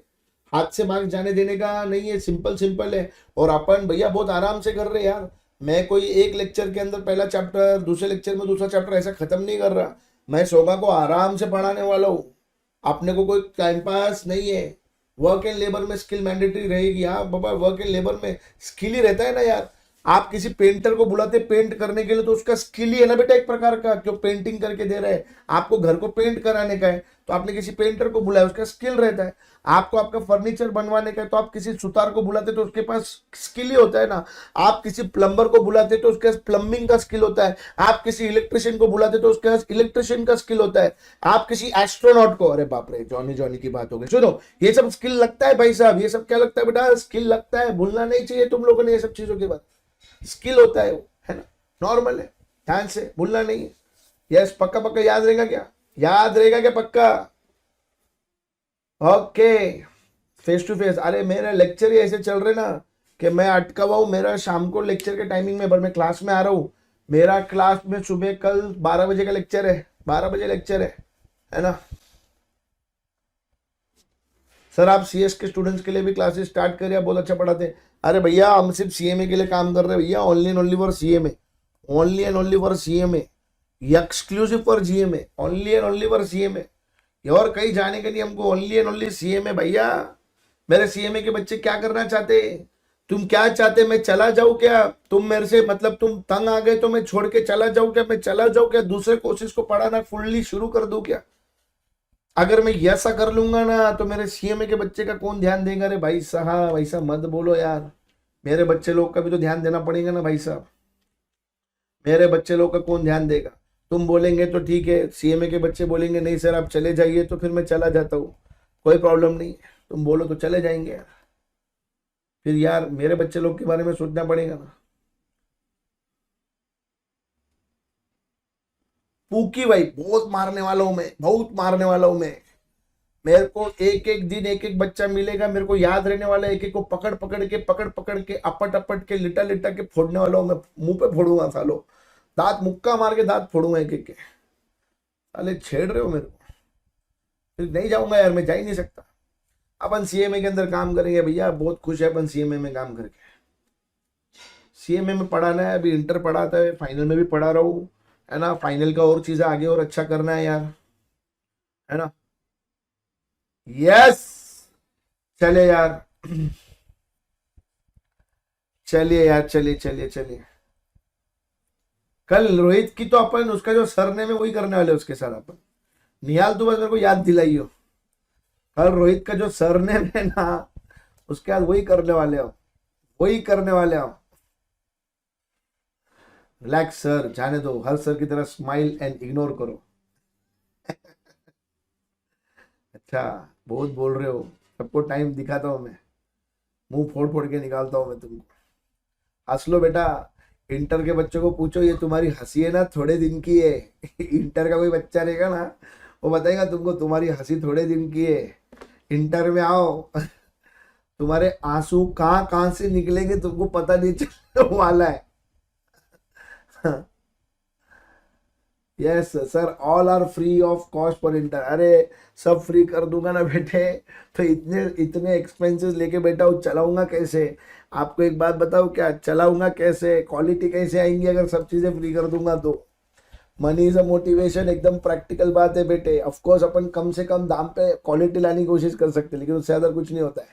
हाथ से मार्क्स जाने देने का नहीं है, सिंपल है। और अपन भैया बहुत आराम से कर रहे यार, मैं कोई एक लेक्चर के अंदर पहला चैप्टर, दूसरे लेक्चर में दूसरा चैप्टर ऐसा खत्म नहीं कर रहा। मैं सोगा को आराम से पढ़ाने वाला हूँ, अपने को कोई टाइम पास नहीं है। वर्क एंड लेबर में स्किल मैंडेटरी रहेगी। हाँ बाबा, वर्क एंड लेबर में स्किल ही रहता है ना यार। आप किसी पेंटर को बुलाते पेंट करने के लिए, तो उसका स्किल ही है ना बेटा एक प्रकार का, जो पेंटिंग करके दे रहा है। आपको घर को पेंट कराने का है तो आपने किसी पेंटर को बुलाया, उसका स्किल रहता है। आपको आपका फर्नीचर बनवाने का है तो आप किसी सुतार को बुलाते तो उसके पास स्किल ही होता है ना। आप किसी प्लम्बर को बुलाते तो उसके पास प्लम्बिंग का स्किल होता है। आप किसी इलेक्ट्रिशियन को बुलाते तो उसके पास इलेक्ट्रिशियन का स्किल होता है। आप किसी एस्ट्रोनॉट को, अरे बाप रे जॉनी की बात हो गई, सुनो, ये सब स्किल लगता है भाई साहब, ये सब क्या लगता है बेटा, स्किल लगता है। भूलना नहीं चाहिए तुम लोगों ने ये सब चीजों के बाद, स्किल होता है वो, है ना, नॉर्मल है, ध्यान से भूलना नहीं है। यस, पक्का याद रहेगा क्या, याद रहेगा क्या पक्का, ओके। फेस टू फेस, अरे मेरा लेक्चर ही ऐसे चल रहे ना कि मैं अटका हुआ हूँ। मेरा शाम को लेक्चर के टाइमिंग में, मैं क्लास में आ रहा हूँ, मेरा क्लास में सुबह कल 12 बजे का लेक्चर है, 12 बजे लेक्चर है ना। सर आप सीएस के स्टूडेंट्स के लिए भी क्लासेस स्टार्ट करिए, बहुत अच्छा पढ़ाते हैं। अरे भैया हम सिर्फ सीएमए के लिए काम कर रहे हैं भैया, only and only for CMA, only and only for CMA, exclusive for GMA, only and only for CMA. और कहीं जाने के लिए हमको ओनली एंड ओनली सीएमए भैया। मेरे सीएमए के बच्चे क्या करना चाहते, तुम क्या चाहते, मैं चला जाऊं क्या, तुम मेरे से मतलब तुम तंग आ गए तो मैं छोड़ के चला जाऊं क्या, मैं चला जाऊं क्या, दूसरे कोर्सेज को पढ़ाना फुल्ली शुरू कर दूं क्या। अगर मैं ऐसा कर लूंगा ना तो मेरे सीएमए के बच्चे का कौन ध्यान देगा। अरे भाई साहब ऐसा मत बोलो यार, मेरे बच्चे लोग का भी तो ध्यान देना पड़ेगा ना भाई साहब, मेरे बच्चे लोग का कौन ध्यान देगा। तुम बोलेंगे तो ठीक है, सीएमए के बच्चे बोलेंगे नहीं सर आप चले जाइए, तो फिर मैं चला जाता हूँ, कोई प्रॉब्लम नहीं। तुम बोलो तो चले जाएंगे यार, फिर यार मेरे बच्चे लोग के बारे में सोचना पड़ेगा ना। पूकी भाई बहुत मारने वाला हूं मैं, बहुत मारने वाला हूं मैं। मेरे को एक एक दिन एक एक बच्चा मिलेगा, मेरे को याद रहने वाला है, एक एक को पकड़ के अपट के लिटा लिटा के फोड़ने वाला हूं मैं, मुंह पे फोड़ूंगा सालो, दांत मुक्का मार के दांत फोड़ूंगा एक एक के। साले छेड़ रहे हो मेरे को, फिर नहीं जाऊंगा यार, मैं जा ही नहीं सकता। अपन सीएमए के अंदर काम करेंगे भैया, बहुत खुश है अपन सीएमए में काम करके। सीएमए में पढ़ाना है, अभी इंटर पढ़ाता है, फाइनल में भी पढ़ा रहा हूँ, है ना। फाइनल का और चीजें आगे और अच्छा करना है यार, है ना। यस, चले यार, चलिए यार, चलिए। कल रोहित की तो अपन उसका जो सरनेम है वही करने वाले उसके साथ अपन। निहाल तू बस मेरे को याद दिलाइयो, कल रोहित का जो सरनेम है ना उसके बाद वही करने वाले हो, वही करने वाले हो। रिलैक्स सर, जाने दो, हर सर की तरह स्माइल एंड इग्नोर करो। अच्छा, बहुत बोल रहे हो, सबको टाइम दिखाता हूँ मैं, मुंह फोड़ फोड़ के निकालता हूँ मैं तुमको। हंस लो बेटा। इंटर के बच्चों को पूछो, ये तुम्हारी हंसी है ना थोड़े दिन की है। इंटर का कोई बच्चा रहेगा ना, वो बताएगा तुमको तुम्हारी हंसी थोड़े दिन की है। इंटर में आओ, तुम्हारे आंसू कहाँ कहाँ से निकलेंगे तुमको पता नहीं चलने वाला है। Yes sir, all are free of cost पर इंटर। अरे सब फ्री कर दूंगा ना बेटे, तो इतने इतने एक्सपेंसेस लेके बैठा हूँ, चलाऊंगा कैसे? आपको एक बात बताओ, क्या चलाऊंगा कैसे, क्वालिटी कैसे आएंगी अगर सब चीजें फ्री कर दूंगा तो? मनी इज अ मोटिवेशन, एकदम प्रैक्टिकल बात है बेटे। ऑफ कोर्स अपन कम से कम दाम पे क्वालिटी लाने की कोशिश कर सकते हैं, लेकिन उससे ज्यादा कुछ नहीं होता है।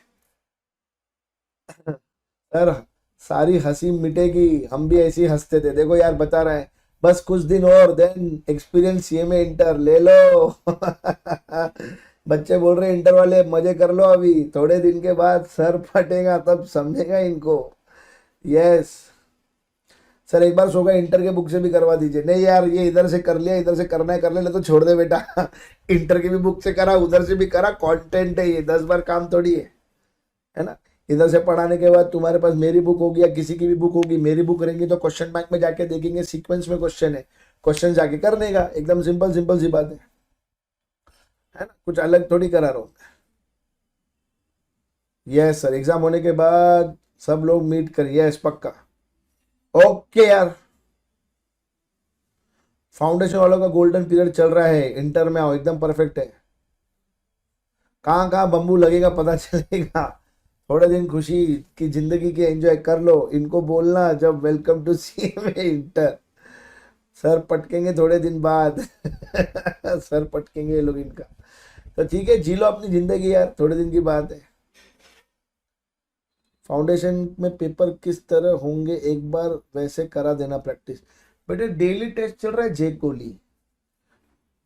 सर सारी हंसी मिटेगी, हम भी ऐसे ही हंसते थे, देखो यार बता रहा है। बस कुछ दिन और, देन एक्सपीरियंस ये में इंटर ले लो। बच्चे बोल रहे हैं इंटर वाले मजे कर लो, अभी थोड़े दिन के बाद सर फटेगा तब समझेगा इनको। यस सर, एक बार सोगा इंटर के बुक से भी करवा दीजिए। नहीं यार, ये इधर से कर लिया, इधर से करना है कर ले, तो छोड़ दे बेटा। इंटर की भी बुक से करा, उधर से भी करा, कंटेंट है ये, 10 बार काम थोड़ी है ना। इधर से पढ़ाने के बाद तुम्हारे पास मेरी बुक होगी या किसी की भी बुक होगी, मेरी बुक रहेंगी तो क्वेश्चन बैंक में जाके देखेंगे सीक्वेंस में क्वेश्चन है, क्वेश्चन जाके करने का, एकदम सिंपल सिंपल सी बात है ना, कुछ अलग थोड़ी करा रहा हूँ। यस सर, एग्जाम होने के बाद सब लोग मीट करिए, यस पक्का। ओके यार, फाउंडेशन वालों का गोल्डन पीरियड चल रहा है, इंटर में आओ, एकदम परफेक्ट है। कहाँ कहाँ बम्बू लगेगा पता चलेगा। थोड़े दिन खुशी की जिंदगी के एंजॉय कर लो, इनको बोलना जब welcome to CMA inter. Sir पटकेंगे थोड़े दिन बाद। सर पटकेंगे ये लोग इनका। तो ठीक है, जी लो अपनी जिंदगी यार, थोड़े दिन की बात है। फाउंडेशन में पेपर किस तरह होंगे एक बार वैसे करा देना प्रैक्टिस। बेटे डेली टेस्ट चल रहा है, जे कोहली,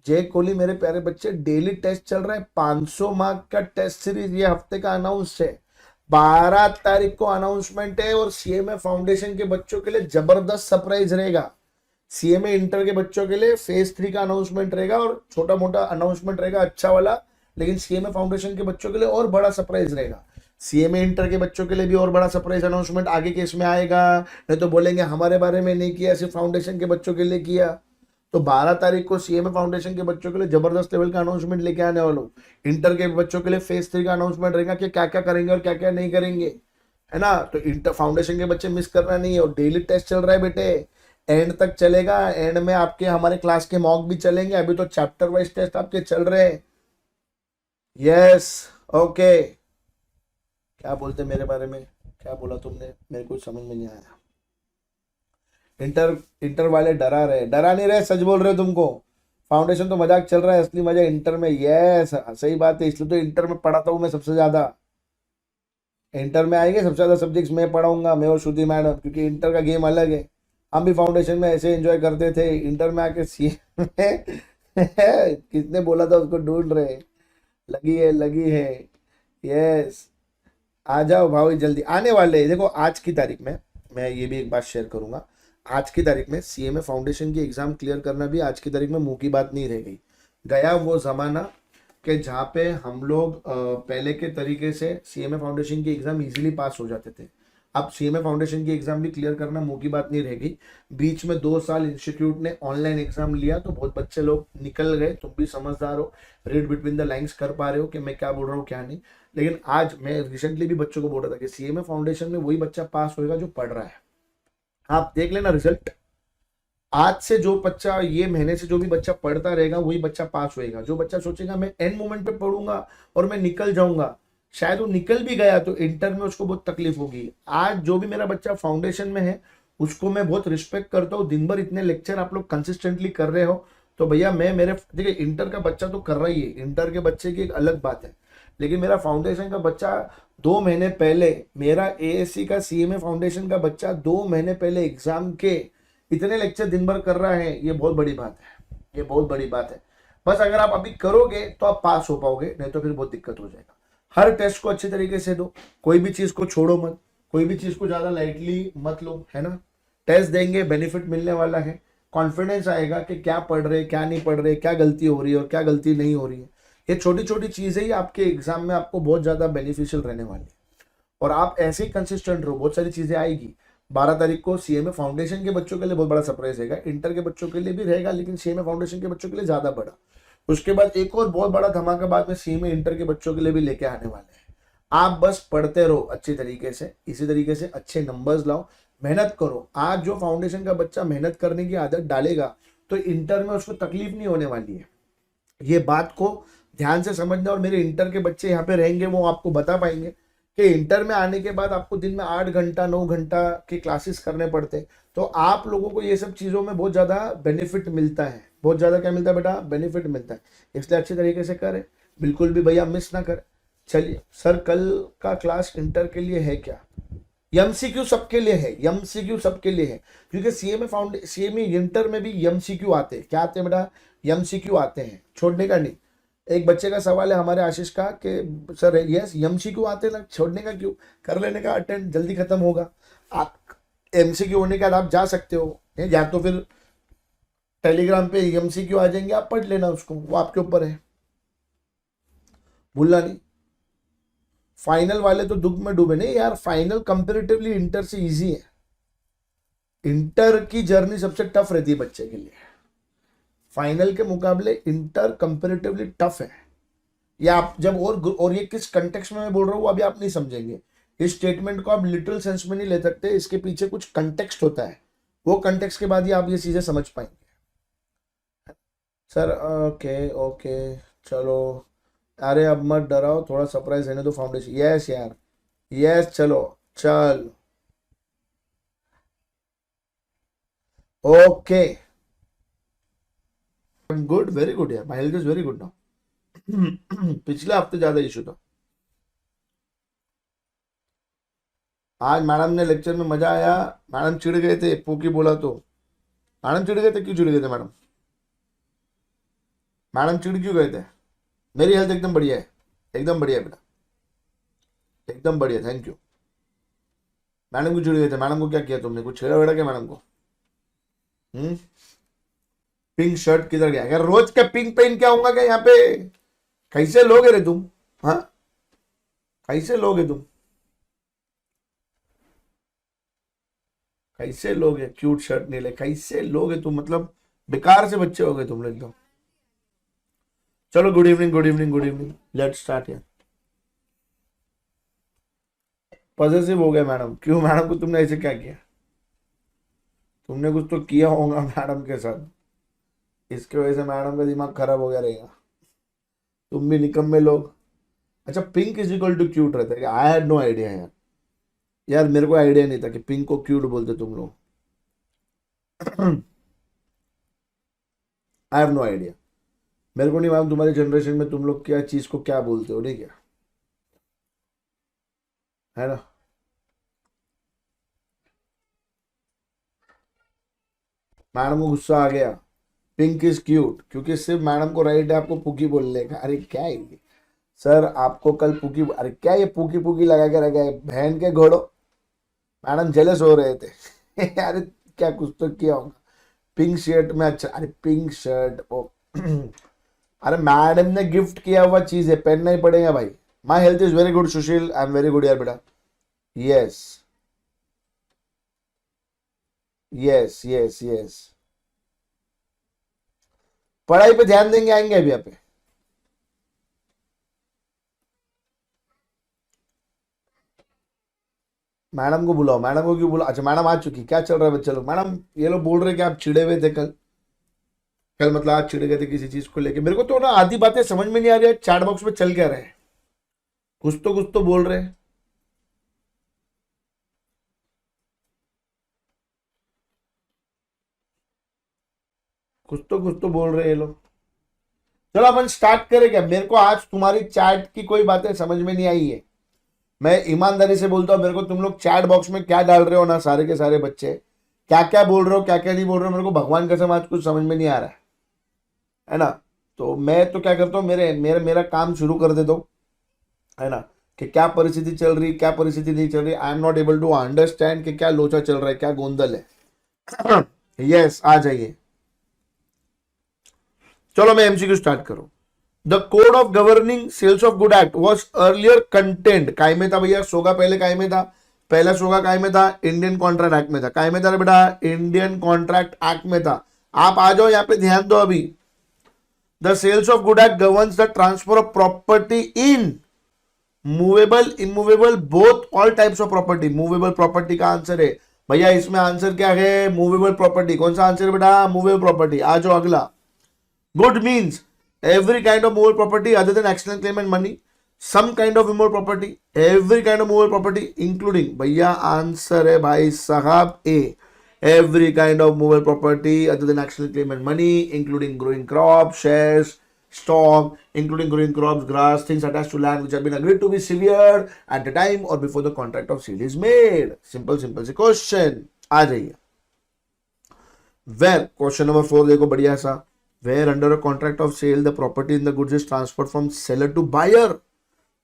जय कोहली मेरे प्यारे बच्चे, डेली टेस्ट चल रहा है। 500 मार्क का टेस्ट सीरीज ये हफ्ते का अनाउंस है, 12 तारीख को अनाउंसमेंट है। और सीएमए फाउंडेशन के बच्चों के लिए जबरदस्त सरप्राइज रहेगा। सीएमए इंटर के बच्चों के लिए फेज 3 का अनाउंसमेंट रहेगा और छोटा मोटा अनाउंसमेंट रहेगा अच्छा वाला, लेकिन सीएमए फाउंडेशन के बच्चों के लिए और बड़ा सरप्राइज रहेगा। सीएमए इंटर के बच्चों के लिए भी और बड़ा सरप्राइज अनाउंसमेंट आगे के इसमें आएगा, नहीं तो बोलेंगे हमारे बारे में नहीं किया, सिर्फ फाउंडेशन के बच्चों के लिए किया। तो 12 तारीख को सीएमए फाउंडेशन के बच्चों के लिए जबरदस्त लेवल का अनाउंसमेंट लेके आने वाला हूँ। इंटर के बच्चों के लिए फेज 3 का अनाउंसमेंट रहेगा कि क्या क्या करेंगे और क्या क्या नहीं करेंगे, है ना। तो इंटर फाउंडेशन के बच्चे मिस करना नहीं है। और डेली टेस्ट चल रहा है बेटे, एंड तक चलेगा। एंड में आपके हमारे क्लास के मॉक भी चलेंगे, अभी तो चैप्टर वाइज टेस्ट आपके चल रहे हैं। यस ओके, क्या बोलते मेरे बारे में, क्या बोला तुमने, मेरे को समझ में नहीं आया। इंटर इंटर वाले डरा रहे, डरा नहीं रहे, सच बोल रहे तुमको। फाउंडेशन तो मजाक चल रहा है, असली मजा इंटर में। यस सही बात है, इसलिए तो इंटर में पढ़ाता हूँ मैं सबसे ज्यादा। इंटर में आएंगे सबसे ज्यादा सब्जेक्ट्स मैं पढ़ाऊंगा, मैं और श्रुति मैडम, क्योंकि इंटर का गेम अलग है। हम भी फाउंडेशन में ऐसे एंजॉय करते थे, इंटर में आके सी में किसने बोला था उसको ढूंढ रहे, लगी है लगी है। यस आ जाओ भाई, जल्दी आने वाले हैं। देखो आज की तारीख में मैं ये भी एक बात शेयर करूंगा, आज की तारीख में सीएमए फाउंडेशन की एग्जाम क्लियर करना भी आज की तारीख में मुंह की बात नहीं रह गई। गया वो जमाना कि जहाँ पे हम लोग पहले के तरीके से सीएमए फाउंडेशन की एग्जाम इजीली पास हो जाते थे। अब सीएमए फाउंडेशन की एग्जाम भी क्लियर करना मुंह की बात नहीं रह गई। बीच में 2 साल इंस्टीट्यूट ने ऑनलाइन एग्जाम लिया तो बहुत बच्चे लोग निकल गए, तुम भी समझदार हो, रीड बिटवीन द लाइंस कर पा रहे हो कि मैं क्या बोल रहा हूँ क्या नहीं। लेकिन आज मैं रिसेंटली भी बच्चों को बोल रहा था कि सीएमए फाउंडेशन में वही बच्चा पास होगा जो पढ़ रहा है। आप देख लेना रिजल्ट, आज से जो बच्चा ये महीने से जो भी बच्चा पढ़ता रहेगा वही बच्चा पास होएगा। जो बच्चा सोचेगा मैं एंड मोमेंट पे पढ़ूंगा और मैं निकल जाऊंगा, शायद वो निकल भी गया तो इंटर में उसको बहुत तकलीफ होगी। आज जो भी मेरा बच्चा फाउंडेशन में है उसको मैं बहुत रिस्पेक्ट करता हूँ। दिन भर इतने लेक्चर आप लोग कंसिस्टेंटली कर रहे हो, तो भैया मैं मेरे देखिए इंटर का बच्चा तो कर रहा ही है, इंटर के बच्चे की एक अलग बात है, लेकिन मेरा फाउंडेशन का बच्चा 2 महीने पहले, मेरा एएससी का सीएमए फाउंडेशन का बच्चा 2 महीने पहले एग्जाम के इतने लेक्चर दिन भर कर रहा है, ये बहुत बड़ी बात है, ये बहुत बड़ी बात है। बस अगर आप अभी करोगे तो आप पास हो पाओगे, नहीं तो फिर बहुत दिक्कत हो जाएगा। हर टेस्ट को अच्छे तरीके से दो, कोई भी चीज को छोड़ो मत, कोई भी चीज को ज्यादा लाइटली मत लो, है ना। टेस्ट देंगे, बेनिफिट मिलने वाला है, कॉन्फिडेंस आएगा कि क्या पढ़ रहे, क्या नहीं पढ़ रहे, क्या गलती हो रही है और क्या गलती नहीं हो रही है। ये छोटी छोटी चीजें ही आपके एग्जाम में आपको बहुत ज्यादा बेनिफिशियल रहने वाली है। और आप ऐसे ही कंसिस्टेंट रहो, बहुत सारी चीजें आएगी। 12 तारीख को सीएमए फाउंडेशन के बच्चों के लिए बहुत बड़ा सरप्राइज रहेगा, इंटर के बच्चों के लिए भी रहेगा, लेकिन सीएमए फाउंडेशन के बच्चों के लिए ज्यादा बड़ा। उसके बाद एक और बहुत बड़ा धमाका बाद में सीएमए इंटर के बच्चों के लिए भी लेके आने वाले हैं। आप बस पढ़ते रहो अच्छी तरीके से, इसी तरीके से अच्छे नंबर्स लाओ, मेहनत करो। आज जो फाउंडेशन का बच्चा मेहनत करने की आदत डालेगा तो इंटर में उसको तकलीफ नहीं होने वाली है। ये बात को ध्यान से समझना। और मेरे इंटर के बच्चे यहाँ पे रहेंगे, वो आपको बता पाएंगे कि इंटर में आने के बाद आपको दिन में 8 घंटा 9 घंटा की क्लासेस करने पड़ते, तो आप लोगों को ये सब चीज़ों में बहुत ज़्यादा बेनिफिट मिलता है। बहुत ज़्यादा क्या मिलता है बेटा? बेनिफिट मिलता है। इसलिए अच्छे तरीके से करें, बिल्कुल भी भैया मिस ना करें। चलिए सर, कल का क्लास इंटर के लिए है क्या? एमसीक्यू सबके लिए है, एमसीक्यू सबके लिए है, क्योंकि सीएमए इंटर में भी एमसीक्यू आते हैं। क्या आते हैं बेटा? एमसीक्यू आते हैं, छोड़ने का नहीं। एक बच्चे का सवाल है हमारे आशीष का कि सर यस एमसीक्यू आते हैं ना, छोड़ने का क्यों? कर लेने का, अटेंड जल्दी खत्म होगा। आप एमसीक्यू होने के बाद आप जा सकते हो, या तो फिर टेलीग्राम पे एमसीक्यू आ जाएंगे, आप पढ़ लेना उसको, वो आपके ऊपर है, भूलना नहीं। फाइनल वाले तो दुख में डूबे नहीं यार, फाइनल कंपेरेटिवली इंटर से इजी है। इंटर की जर्नी सबसे टफ रहती है बच्चे के लिए, फाइनल के मुकाबले इंटर कंपेरेटिवली टफ है। ये आप जब और ये किस कंटेक्स्ट में मैं बोल रहा हूँ अभी आप नहीं समझेंगे। इस स्टेटमेंट को आप लिटरल सेंस में नहीं ले सकते, इसके पीछे कुछ कंटेक्स्ट होता है, वो कंटेक्स्ट के बाद ही आप ये चीजें समझ पाएंगे। सर ओके ओके चलो, अरे अब मत डराओ, थोड़ा सरप्राइज रहने दो फाउंडेशन। यस यार, यस चलो चल ओके गुड, वेरी गुड यार, my health is very good now. पिछले हफ्ते ज्यादा इशू था, आज मैडम ने लेक्चर में मजा आया। मैडम चिढ़ गए थे, पोकी बोला तो। मैडम चिढ़ गए थे, क्यों चिढ़ गए थे मैडम? मैडम चिढ़ क्यों गए थे? मेरी हेल्थ एकदम बढ़िया है, एकदम बढ़िया है बेटा, एकदम बढ़िया, थैंक यू। मैडम को चिढ़ गए थे? मैडम को क्या किया तुमने? कुछ छेड़ा वेड़ा क्या मैडम को? पिंक शर्ट किधर गया? अगर रोज का पिंक पहन के आऊंगा क्या यहाँ पे? कैसे लोगे रे तुम? हाँ, कैसे लोगे तुम? कैसे लोगे? क्यूट शर्ट नहीं ले, कैसे लोगे तुम? मतलब बेकार से बच्चे हो गए तुम लोग एकदम। चलो good evening, good evening, good evening, let's start यार। पॉजिटिव हो गया मैडम? क्यों मैडम को तुमने ऐसे क्या किया? तुमने कुछ तो किया होगा मैडम के साथ, इसके वजह से मैडम का दिमाग खराब हो गया रहेगा। तुम भी निकम्मे लोग। अच्छा, pink is equal to cute रहता है? आई हैड नो आइडिया यार। यार मेरे को आइडिया नहीं था कि पिंक को क्यूट बोलते तुम लोग। I have no idea. मेरे को नहीं मालूम तुम्हारी जनरेशन में तुम लोग क्या चीज को क्या बोलते हो, नहीं क्या? है ना? मैडम को गुस्सा आ गया, पिंक इज क्यूट, क्योंकि सिर्फ मैडम को राइट है आपको पुकी बोलने का। अरे क्या है ये सर, आपको कल पुकी, अरे क्या ये पुकी पुकी लगा के रखा है बहन के घोड़ो? मैडम जेलस हो रहे थे। अरे क्या कुछ तो किया होगा। पिंक शर्ट में अच्छा, अरे पिंक शर्ट ओ। अरे मैडम ने गिफ्ट किया हुआ चीज है, पहनना ही पड़ेगा भाई। My health is very good Sushil, I am very good यार बेटा। यस यस यस यस, पढ़ाई पे ध्यान देंगे, आएंगे अभी यहाँ पे। मैडम को बुलाओ, मैडम को क्यों बुलाओ? अच्छा मैडम आ चुकी, क्या चल रहा है बच्चे लोग? मैडम ये लोग बोल रहे कि आप चिड़े हुए थे कल। कल मतलब आज चिड़े गए थे किसी चीज को लेके। मेरे को तो ना आधी बातें समझ में नहीं आ रही है, चैट बॉक्स में चल क्या रहे हैं। कुछ तो बोल रहे हैं। कुछ तो बोल रहे हैं ये लोग। चलो अपन स्टार्ट करें क्या? मेरे को आज तुम्हारी चैट की कोई बातें समझ में नहीं आई है। मैं ईमानदारी से बोलता हूँ, मेरे को तुम लोग चैट बॉक्स में क्या डाल रहे हो ना सारे के सारे बच्चे, क्या क्या बोल रहे हो, क्या क्या नहीं बोल रहे हो, मेरे को भगवान कसम आज कुछ समझ में नहीं आ रहा है ना। तो मैं तो क्या करता हूँ, मेरे मेरे मेरा काम शुरू कर देता हूँ, है ना, कि क्या परिस्थिति चल रही, क्या परिस्थिति नहीं चल रही। I am not able to understand कि क्या लोचा चल रहा है, क्या गोंदल है। यस, आ जाइए। चलो मैं एमसीक्यू स्टार्ट करूं। The code of governing sales of good act was earlier content, काय में था भैया, सोगा पहले काय में था, पहला सोगा काय में था, इंडियन कॉन्ट्रैक्ट एक्ट में था। काय में था बेटा, इंडियन कॉन्ट्रैक्ट एक्ट में था। आप आ जाओ यहाँ पे, ध्यान दो अभी। The sales of good act governs the transfer of property in movable, immovable, both all types of property. Movable property का आंसर है भैया, इसमें आंसर क्या है, मूवेबल प्रॉपर्टी। कौन सा आंसर है बेटा, मूवेबल प्रॉपर्टी। आ जाओ अगला। Good means every kind of movable property other than accidental claim and money. Some kind of immovable property, every kind of movable property including, भैया आंसर है भाई साहब ए, every kind of movable property other than accidental claim and money, including growing crops, shares, stock, including growing crops, grass, things attached to land which have been agreed to be severed at the time or before the contract of sale is made. Simple simple से question आ जाइए। Where question number 4 देखो बढ़िया सा, where under a contract of sale the property in the goods is transferred from seller to buyer।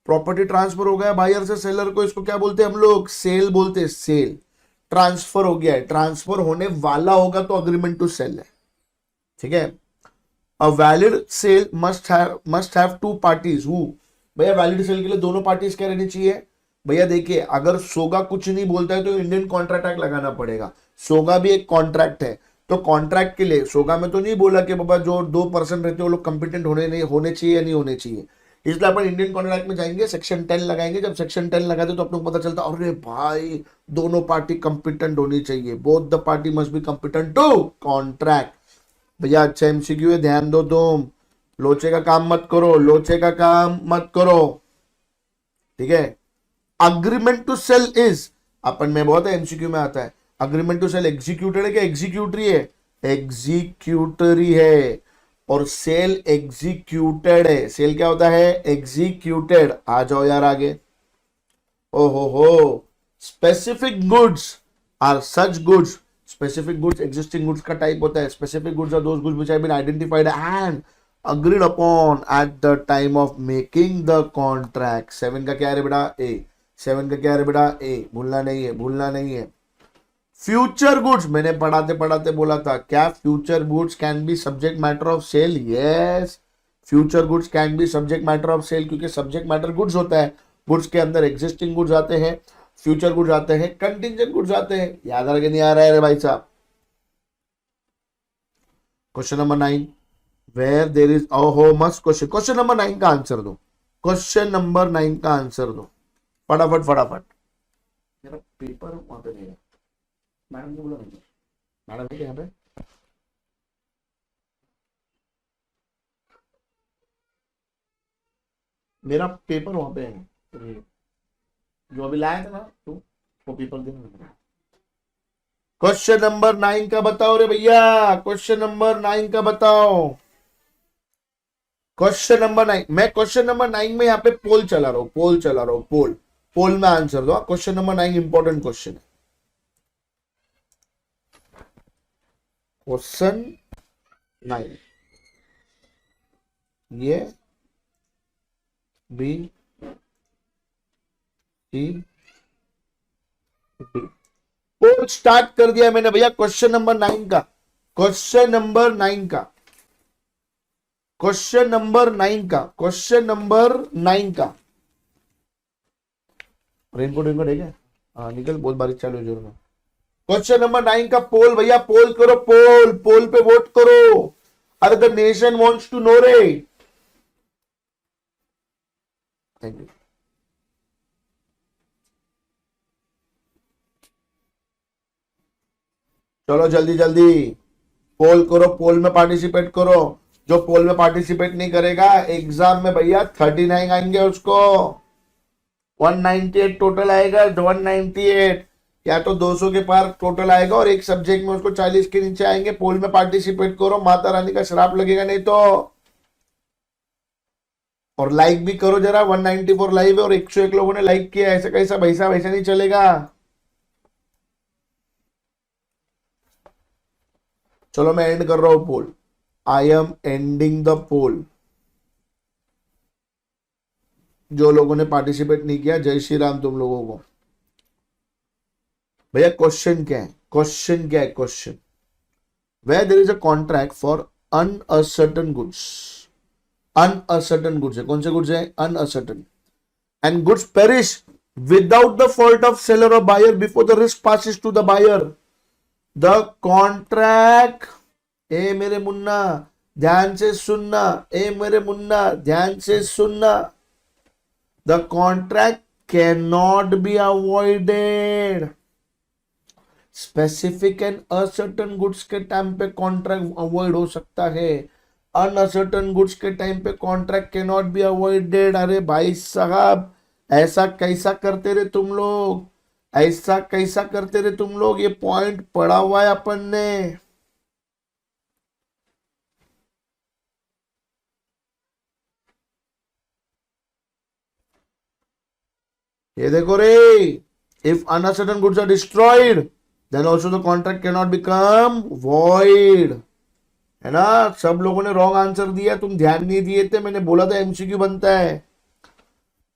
Property transfer हो गया buyer से seller को, इसको क्या बोलते हैं हम लोग, सेल बोलते हैं, सेल। ट्रांसफर हो गया है, ट्रांसफर होने वाला होगा तो अग्रीमेंट टू सेल है, ठीक है। A valid sale must have two parties who, भैया वैलिड सेल के लिए दोनों पार्टीज क्या रहनी चाहिए भैया। देखिए अगर सोगा कुछ नहीं बोलता है तो इंडियन कॉन्ट्रैक्ट एक्ट लगाना पड़ेगा। सोगा भी एक कॉन्ट्रैक्ट है, तो कॉन्ट्रैक्ट के लिए सोगा में तो नहीं बोला कि बाबा जो 2% रहते हैं वो लोग कंपिटेंट होने चाहिए या नहीं होने चाहिए। इसलिए अपन इंडियन कॉन्ट्रैक्ट में जाएंगे, सेक्शन 10 लगाएंगे। जब सेक्शन 10 लगाते तो अपने को पता चलता अरे भाई दोनों पार्टी कंपिटेंट होनी चाहिए, both the party must be competent to contract. भैया अच्छा एमसीक्यू है, ध्यान दो तुम, लोचे का काम मत करो, लोचे का काम मत करो, ठीक है। अग्रीमेंट टू सेल इज, अपन में बहुत है एमसीक्यू में आता है, अग्रीमेंट टू सेल एग्जीक्यूटेड है कि एग्जीक्यूटरी है, एग्जीक्यूटरी है। और सेल एग्जीक्यूटेड है, सेल क्या होता है, एग्जीक्यूटेड। आ जाओ यार आगे। हो specific goods are such goods, specific goods existing goods का टाइप होता है। Specific goods are those goods which have been identified and agreed upon at the time of making the contract। 7 का क्या है बेटा, ए। 7 का क्या है बेटा, ए। भूलना नहीं है, भूलना नहीं है। फ्यूचर गुड्स, मैंने पढ़ाते पढ़ाते बोला था, क्या future goods can be subject matter of sale. Yes, future goods can be subject matter of sale, क्योंकि सब्जेक्ट मैटर गुड्स होता है। गुड्स के अंदर एग्जिस्टिंग गुड्स आते हैं, फ्यूचर गुड्स आते हैं, कंटिंजेंट गुड्स आते हैं। याद आ रहा नहीं आ रहा है रे भाई साहब। Question number 9, where there is, ओहो मस्त क्वेश्चन। क्वेश्चन नंबर 9 का आंसर दो, क्वेश्चन नंबर 9 का आंसर दो फटाफट फटाफट। मेरा पेपर वहां पे नहीं है, मैडम को बोला नहीं, मैडम है यहाँ पे। मेरा पेपर वहां पे है, जो अभी लाया था ना तू, वो पेपर देना। क्वेश्चन नंबर 9 का बताओ रे भैया, क्वेश्चन नंबर 9 का बताओ। क्वेश्चन नंबर 9, मैं क्वेश्चन नंबर 9 में यहाँ पे पोल चला रहा हूँ, पोल चला रहा हूँ, पोल पोल में आंसर दो। क्वेश्चन नंबर 9 इंपॉर्टेंट क्वेश्चन है। क्वेश्चन 9, ये B C D, poll start कर दिया मैंने भैया। क्वेश्चन नंबर 9 का, क्वेश्चन नंबर 9 का, क्वेश्चन नंबर 9 का, क्वेश्चन नंबर 9 का। रेनकोट रेनकोट है क्या, हाँ निकल, बहुत बारिश चालू है जोर में। क्वेश्चन नंबर 9 का पोल भैया, पोल करो, पोल पोल पे वोट करो। अरे the nation wants to know रे। Thank you. चलो जल्दी जल्दी पोल करो, पोल में पार्टिसिपेट करो। जो पोल में पार्टिसिपेट नहीं करेगा एग्जाम में भैया 39 आएंगे उसको, 198 टोटल आएगा, 198 या तो 200 के पार टोटल आएगा और एक सब्जेक्ट में उसको 40 के नीचे आएंगे। पोल में पार्टिसिपेट करो, माता रानी का श्राप लगेगा नहीं तो। और लाइक भी करो जरा, 194 लाइव है और 101 लोगों ने लाइक किया, ऐसा कैसा भैसा वैसा नहीं चलेगा। चलो मैं एंड कर रहा हूं पोल, आई एम एंडिंग द पोल। जो लोगों ने पार्टिसिपेट नहीं किया, जय श्री राम तुम लोगों को। भैया क्वेश्चन क्या है, क्वेश्चन क्या है, question where there is a contract for unascertained goods, unascertained goods है, कौन से गुड्स है, unascertained, and goods perish without the fault of seller और buyer before the risk passes to the buyer, the contract, ए मेरे मुन्ना ध्यान से सुनना, ए मेरे मुन्ना ध्यान से सुनना, the contract can not be avoided. Specific and ascertain goods के टाइम पे कॉन्ट्रैक्ट अवॉइड हो सकता है, अनअसर्टन गुड्स के टाइम पे contract can not be avoided. अरे भाई साहब ऐसा कैसा करते रहे तुम लोग, ऐसा कैसा करते रहे तुम लोग, ये पॉइंट पढ़ा हुआ है अपन ने। ये देखो रे, if uncertain goods are destroyed then also the contract can not become void. है ना, सब लोगों ने रॉन्ग आंसर दिया, तुम ध्यान नहीं दिए थे, मैंने बोला था एमसीक्यू बनता है।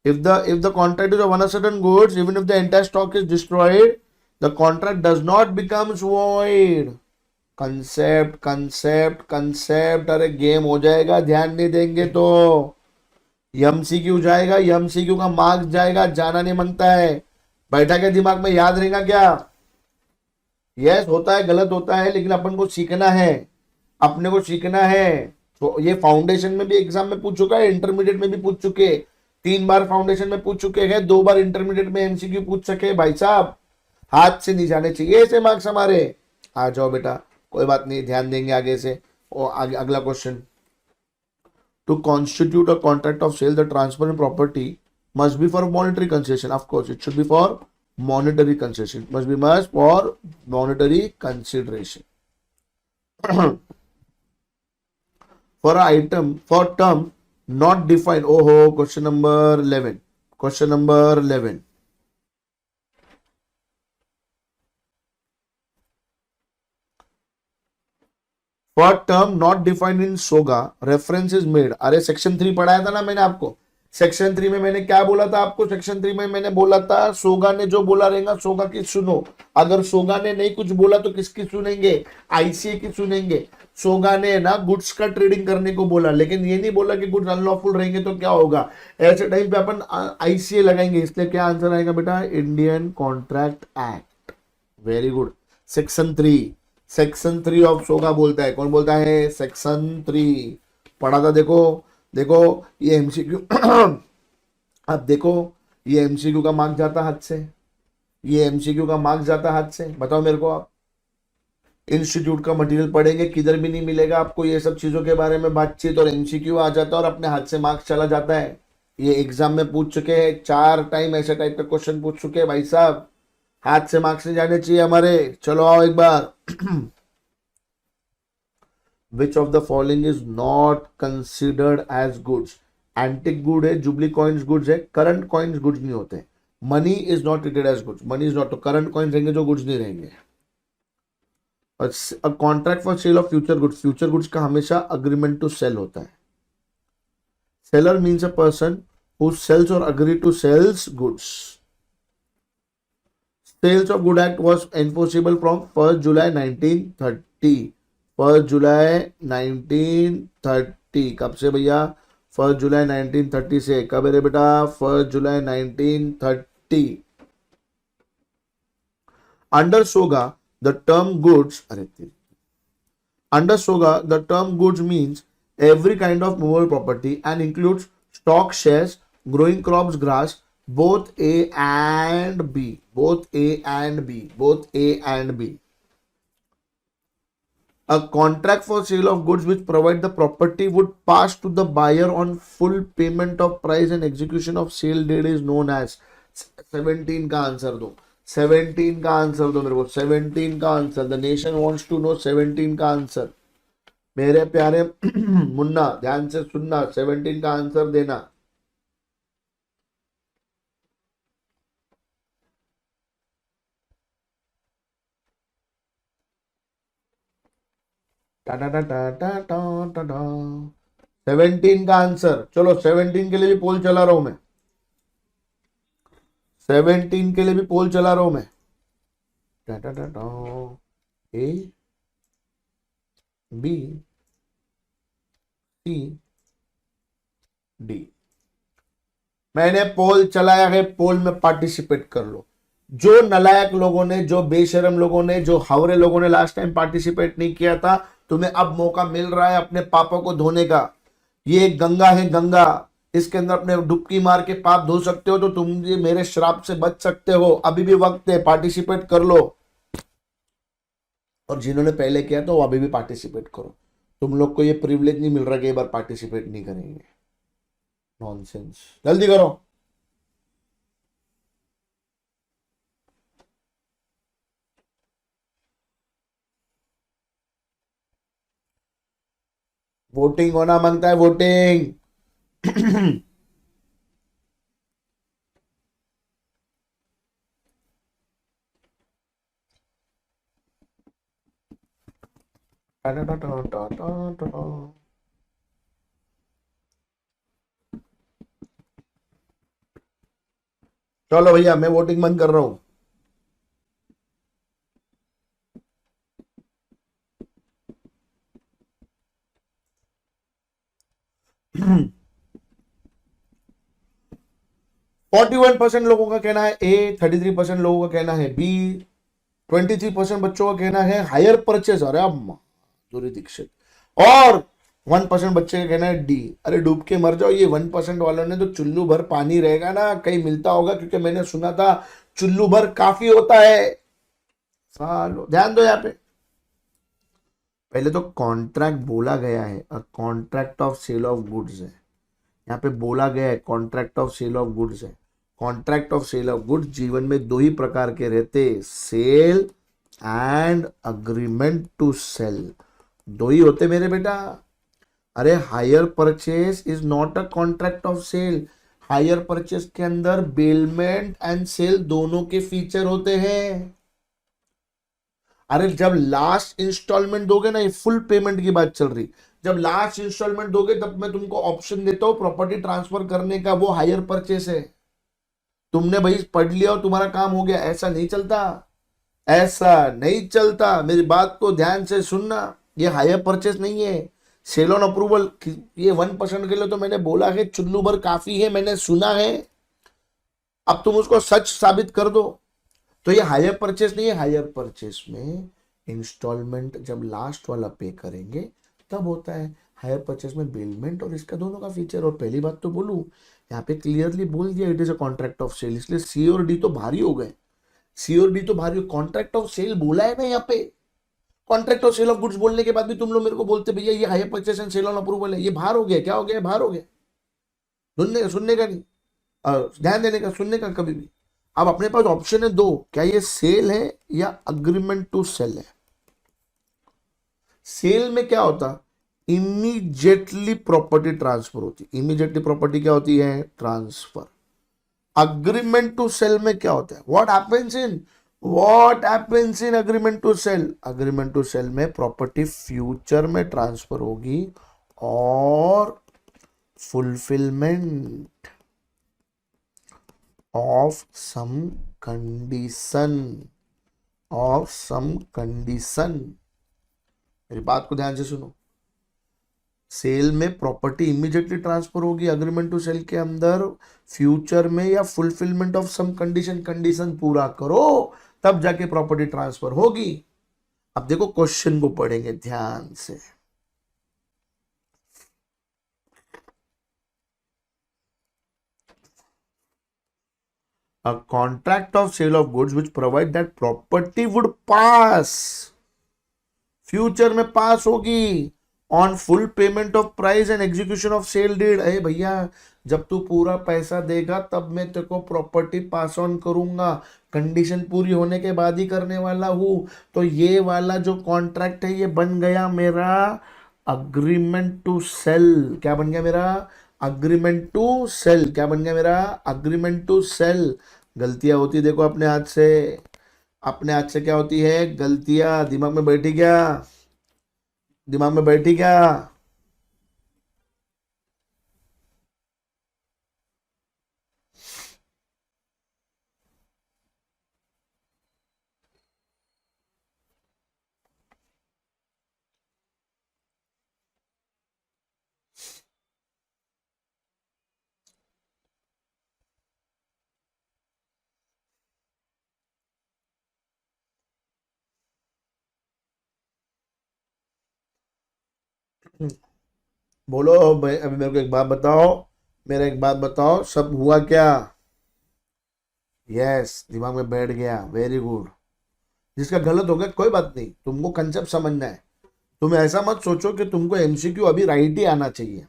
if the contract is of uncertain goods, even if the entire stock is destroyed, the contract does not becomes void। Concept concept concept, अरे गेम हो जाएगा ध्यान नहीं देंगे तो। एमसीक्यू जाएगा, एमसीक्यू का मार्क्स जाएगा, जाना नहीं मांगता है, बैठा के दिमाग में याद रहेगा क्या? यस होता है, गलत होता है, लेकिन अपन को सीखना है, अपने को सीखना है। तो ये फाउंडेशन में भी एग्जाम में पूछ चुका है, इंटरमीडिएट में भी पूछ चुके, 3 बार फाउंडेशन में पूछ चुके हैं, 2 बार इंटरमीडिएट में एमसीक्यू पूछ सके। भाई साहब हाथ से नहीं जाने चाहिए ऐसे मार्क्स हमारे। आ जाओ बेटा, कोई बात नहीं, ध्यान देंगे आगे से। और आगे अगला question, to constitute a contract of sale the transfer property must be for monetary concession. Of course, it should be for monetary concession. Must for monetary consideration. For an item, for term not defined. Oh ho, question number 11. Question number 11. For term not defined in SOGA, reference is made. अरे section 3 पढ़ाया था ना मैंने आपको, section 3 में मैंने क्या बोला था आपको, सेक्शन 3 में मैंने बोला था सोगा ने जो बोला रहेगा सोगा की सुनो, अगर सोगा ने नहीं कुछ बोला तो किसकी सुनेंगे, आईसीए की सुनेंगे। सोगा ने ना गुड्स का ट्रेडिंग करने को बोला, लेकिन ये नहीं बोला कि गुड्स अनलॉफुल रहेंगे तो क्या होगा, ऐसे टाइम पे अपन आईसीए लगाएंगे, इसलिए क्या आंसर आएगा बेटा, Indian Contract Act. Very good, section 3, section 3 of SOGA बोलता है, कौन बोलता है, सेक्शन 3 पढ़ा था। देखो देखो ये एमसीक्यू अब देखो ये एमसीक्यू का मार्क जाता हाथ से, ये एमसीक्यू का मार्क जाता हाथ से, बताओ मेरे को आप। इंस्टीट्यूट का मटेरियल पढ़ेंगे किधर भी नहीं मिलेगा आपको ये सब चीजों के बारे में बातचीत, और एमसीक्यू आ जाता है और अपने हाथ से मार्क्स चला जाता है। ये एग्जाम में पूछ चुके हैं 4 टाइम, ऐसे टाइप के क्वेश्चन पूछ चुके हैं भाई साहब, हाथ से मार्क्स नहीं जाने चाहिए हमारे। चलो आओ एक बार। Which of the following is not considered as goods? Antique good है, जुबली कॉइन्स गुड्स है, करंट कॉइन्स गुड्स नहीं होते। Money is not treated as goods, money is not, तो करंट कॉइन्स रहेंगे जो गुड्स नहीं रहेंगे। और contract for sale of future goods, future goods का हमेशा अग्रीमेंट टू सेल होता है। Seller means a person who sells और agree to sells goods. Sales of good act was enforceable from 1 जुलाई 1930। 1 जुलाई 1930 कब से भैया, 1 जुलाई 1930 से। कब है रे बेटा, 1 जुलाई 1930। Under SOGA the term goods, under SOGA the term goods means every kind of movable property and includes stock, shares, growing crops, grass, both A and B, both A and B, both A and B. A contract for sale of goods which provide the property would pass to the buyer on full payment of price and execution of sale date is known as। 17 का answer दो, 17 का answer दो मेरे को, 17 का आंसर, the nation wants to know 17 का answer. मेरे प्यारे मुन्ना ध्यान से सुनना, 17 का आंसर देना। टा टा टा टा टा टा टा टा। 17 का आंसर, चलो 17 के लिए भी पोल चला रहा हूं मैं, 17 के लिए भी पोल चला रहा हूं मैं। टा टा टा टा। A B C D. मैंने पोल चलाया है, पोल में पार्टिसिपेट कर लो। जो नलायक लोगों ने, जो बेशरम लोगों ने, जो हावरे लोगों ने लास्ट टाइम पार्टिसिपेट नहीं किया था, तुम्हें अब मौका मिल रहा है अपने पापों को धोने का। ये गंगा है, गंगा, इसके अंदर अपने डुबकी मार के पाप धो सकते हो, तो तुम ये मेरे श्राप से बच सकते हो। अभी भी वक्त है, पार्टिसिपेट कर लो। और जिन्होंने पहले किया तो वो अभी भी पार्टिसिपेट करो। तुम लोग को ये प्रिविलेज नहीं मिल रहा कि एक बार पार्टिसिपेट नहीं करेंगे। नॉनसेंस, जल्दी करो। वोटिंग होना मांगता है, वोटिंग। चलो भैया, मैं वोटिंग बंद कर रहा हूं। फोर्टी 41% लोगों का कहना है ए, 33% लोगों का कहना है बी, 23% बच्चों का कहना है हायर परचेज, अरे अम्मा जोरी दीक्षित, और 1% बच्चे का कहना है डी। अरे डूब के मर जाओ, ये 1% वालों ने तो चुल्लू भर पानी रहेगा ना, कहीं मिलता होगा, क्योंकि मैंने सुना था चुल्लू भर काफी होता है। सालो ध्यान दो यहाँ पे। पहले तो कॉन्ट्रैक्ट बोला गया है और contract of sale of goods है। यहाँ पे बोला गया है contract of sale of goods है। Contract of sale of goods जीवन में दो ही प्रकार के रहते, sale and agreement to sale, दो ही होते मेरे बेटा। अरे hire purchase is not a contract of sale. Hire purchase के अंदर बेलमेंट एंड सेल दोनों के फीचर होते हैं। अरे जब लास्ट इंस्टॉलमेंट दोगे ना, ये फुल पेमेंट की बात चल रही, जब लास्ट इंस्टॉलमेंट दोगे तब मैं तुमको ऑप्शन देता हूं प्रॉपर्टी ट्रांसफर करने का, वो हायर परचेस है। तुमने भाई पढ़ लिया और तुम्हारा काम हो गया, ऐसा नहीं चलता, ऐसा नहीं चलता। मेरी बात को ध्यान से सुनना, ये हायर परचेस नहीं है। सेल ऑन अप्रूवल, ये 1% के लिए तो मैंने बोला है चुल्लू भर काफी है, मैंने सुना है। अब तुम उसको सच साबित कर दो, तो ये हायर परचेस नहीं है। हायर परचेस में इंस्टॉलमेंट जब लास्ट वाला पे करेंगे तब होता है। हायर परचेस में बेलमेंट और इसका दोनों का फीचर। और पहली बात तो बोलूं, यहाँ पे क्लियरली बोल दिया it is a contract of sale, इसलिए सी और डी तो भारी हो गए। सी और डी तो भारी, कॉन्ट्रैक्ट ऑफ सेल बोला है ना यहाँ पे। Contract of sale of goods बोलने के बाद भी तुम लोग मेरे को बोलते भैया ये hire purchase and sale on approval है, ये बाहर हो गया। क्या हो गया? बाहर हो गया। सुनने का नहीं, ध्यान देने का, सुनने का कभी भी। अब अपने पास ऑप्शन है दो, क्या ये सेल है या अग्रीमेंट टू सेल है। सेल में क्या होता, इमीडिएटली प्रॉपर्टी ट्रांसफर होती। इमीडिएटली प्रॉपर्टी क्या होती है? ट्रांसफर। अग्रीमेंट टू सेल में क्या होता है? What happens in agreement to sale? Agreement to sale में प्रॉपर्टी फ्यूचर में ट्रांसफर होगी और फुलफिलमेंट ऑफ सम कंडीशन, मेरी बात को ध्यान से सुनो। सेल में प्रॉपर्टी इमीडिएटली ट्रांसफर होगी, अग्रीमेंट टू सेल के अंदर फ्यूचर में या फुलफिलमेंट ऑफ सम कंडीशन पूरा करो तब जाके प्रॉपर्टी ट्रांसफर होगी। अब देखो क्वेश्चन को पढ़ेंगे ध्यान से। A contract of sale of goods which provide that property would pass, future में पास होगी, on full payment of price and execution of sale deed. अरे भैया, जब तू पूरा पैसा देगा तब मैं तेरे को प्रॉपर्टी पास ऑन करूंगा, कंडीशन पूरी होने के बाद ही करने वाला हूं। तो ये वाला जो कॉन्ट्रैक्ट है ये बन गया मेरा अग्रीमेंट टू सेल। क्या बन गया मेरा? Agreement to sale. क्या बन गया मेरा? Agreement to sale. गलतियां होती देखो अपने हाथ से, अपने हाथ से क्या होती है? गलतियां दिमाग में बैठी क्या? दिमाग में बैठी क्या? बोलो भाई, अभी मेरे को एक बात बताओ, मेरा एक बात बताओ, सब हुआ क्या? यस, दिमाग में बैठ गया, वेरी गुड। जिसका गलत हो गया कोई बात नहीं, तुमको कंसेप्ट समझना है। तुम ऐसा मत सोचो कि तुमको एमसीक्यू अभी राइट ही आना चाहिए।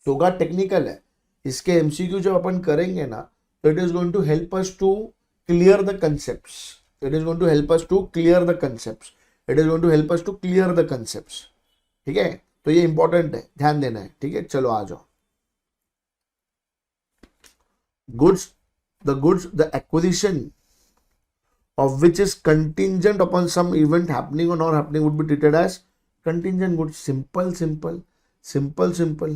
योगा टेक्निकल है, इसके एमसीक्यू जब अपन करेंगे ना, तो it is going to help us to clear the concepts. It is going to help us to clear the concepts. It is going to help us to clear the concepts. ठीक है, तो ये important है, ध्यान देना है। ठीक है, चलो आ जाओ। Goods, the acquisition of which is contingent upon some event happening or not happening would be treated as contingent goods. Simple, simple, simple, simple,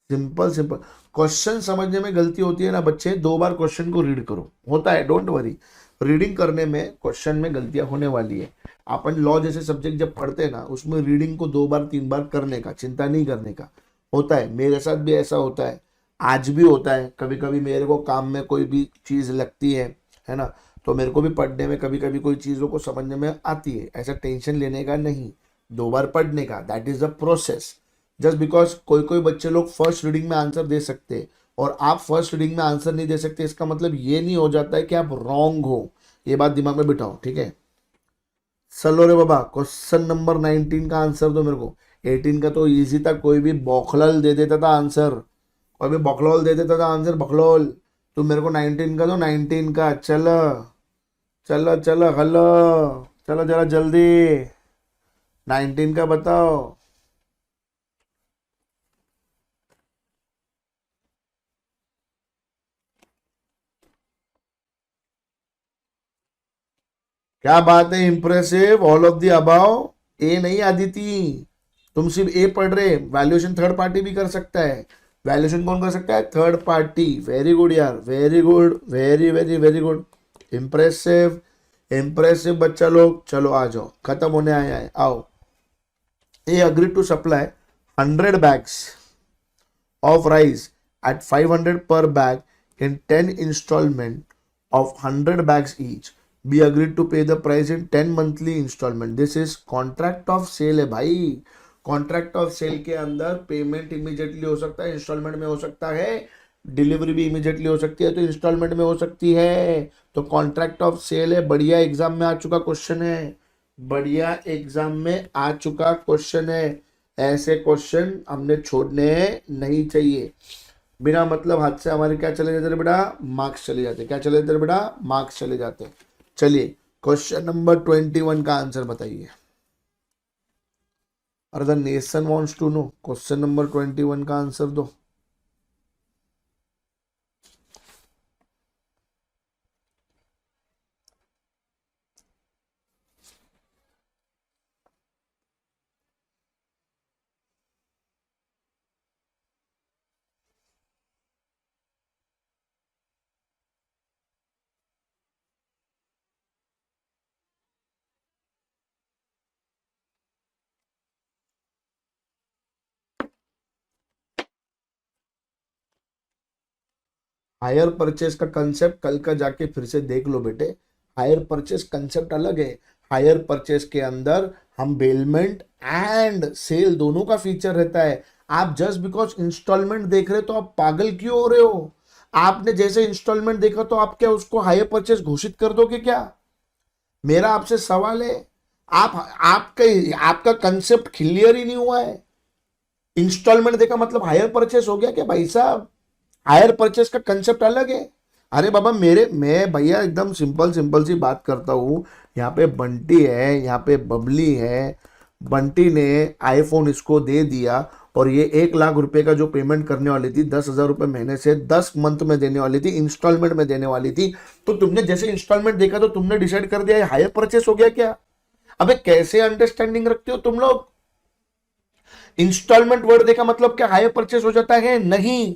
simple simple. Question समझने में गलती होती है ना बच्चे, 2 बार क्वेश्चन को रीड करो, होता है, डोंट वरी। रीडिंग करने में क्वेश्चन में गलतियां होने वाली है। अपन लॉ जैसे सब्जेक्ट जब पढ़ते हैं ना, उसमें रीडिंग को 2 बार 3 बार करने का, चिंता नहीं करने का। होता है, मेरे साथ भी ऐसा होता है, आज भी होता है। कभी कभी मेरे को काम में कोई भी चीज़ लगती है ना, तो मेरे को भी पढ़ने में कभी कभी कोई चीज़ों को समझने में आती है। ऐसा टेंशन लेने का नहीं, 2 बार पढ़ने का, that is the process. Just because कोई कोई बच्चे लोग फर्स्ट रीडिंग में आंसर दे सकते हैं और आप फर्स्ट रीडिंग में आंसर नहीं दे सकते, इसका मतलब ये नहीं हो जाता है कि आप रॉन्ग हो। ये बात दिमाग में बिठाओ, ठीक है। चलो रे बाबा, क्वेश्चन नंबर 19 का आंसर दो मेरे को। 18 का तो इजी था, कोई भी बौखलाल दे देता था आंसर, कोई भी बकलोल दे देता था आंसर, बकलोल। तुम मेरे को 19 का दो, 19 का। चलो चलो चलो, हेलो, चलो जरा जल्दी, 19 का बताओ। क्या बात है, impressive, all of the above. ए नहीं आदिति, तुम सिर्फ ए पढ़ रहे, वैल्यूएशन थर्ड पार्टी भी कर सकता है। वैल्यूएशन कौन कर सकता है? Third party. वेरी गुड यार, very good, very very very good, impressive, impressive बच्चा लोग। चलो आ जाओ, खत्म होने आया है, आओ। A agree to supply 100 bags of rice at 500 per bag in 10 installment of 100 bags each. Be agreed to pay the price in 10 monthly installment. This is contract of sale है भाई। कॉन्ट्रैक्ट ऑफ सेल के अंदर payment immediately हो सकता है, instalment में हो सकता है, डिलीवरी भी इमीडिएटली हो सकती है, तो इंस्टॉलमेंट में हो सकती है। तो कॉन्ट्रैक्ट ऑफ सेल है, बढ़िया एग्जाम में आ चुका क्वेश्चन है, बढ़िया एग्जाम में आ चुका क्वेश्चन है। ऐसे क्वेश्चन हमने छोड़ने नहीं चाहिए। बिना मतलब हाथ से हमारे क्या चले जाते बेटा? मार्क्स चले जाते। क्या चले जाते बेटा? मार्क्स चले जाते। चलिए, क्वेश्चन नंबर 21 का आंसर बताइए। और the nation wants to know, question number 21 का आंसर दो। हायर परचेस का कंसेप्ट कल का जाके फिर से देख लो बेटे। हायर परचेस कंसेप्ट अलग है। हायर परचेस के अंदर हम बेलमेंट एंड सेल दोनों का फीचर रहता है। आप जस्ट बिकॉज इंस्टॉलमेंट देख रहे तो आप पागल क्यों हो रहे हो? आपने जैसे इंस्टॉलमेंट देखा तो आप क्या उसको हायर परचेस घोषित कर दोगे क्या? मेरा आपसे सवाल है, आप आपका कंसेप्ट क्लियर ही नहीं हुआ है। इंस्टॉलमेंट देखा मतलब हायर परचेस हो गया क्या भाई साहब? हायर परचेस का कंसेप्ट अलग है। अरे बाबा, मैं भैया एकदम सिंपल सिंपल सी बात करता हूँ। यहाँ पे बंटी है, यहाँ पे बबली है। बंटी ने आईफोन इसको दे दिया और ये 1 लाख रुपए का जो पेमेंट करने वाली थी, 10,000 रुपये महीने से 10 मंथ में देने वाली थी, इंस्टॉलमेंट में देने वाली थी। तो तुमने जैसे इंस्टॉलमेंट देखा तो तुमने डिसाइड कर दिया हायर परचेस हो गया क्या? अबे कैसे अंडरस्टैंडिंग रखते हो तुम लोग? इंस्टॉलमेंट वर्ड देखा मतलब क्या हायर परचेस हो जाता है? नहीं।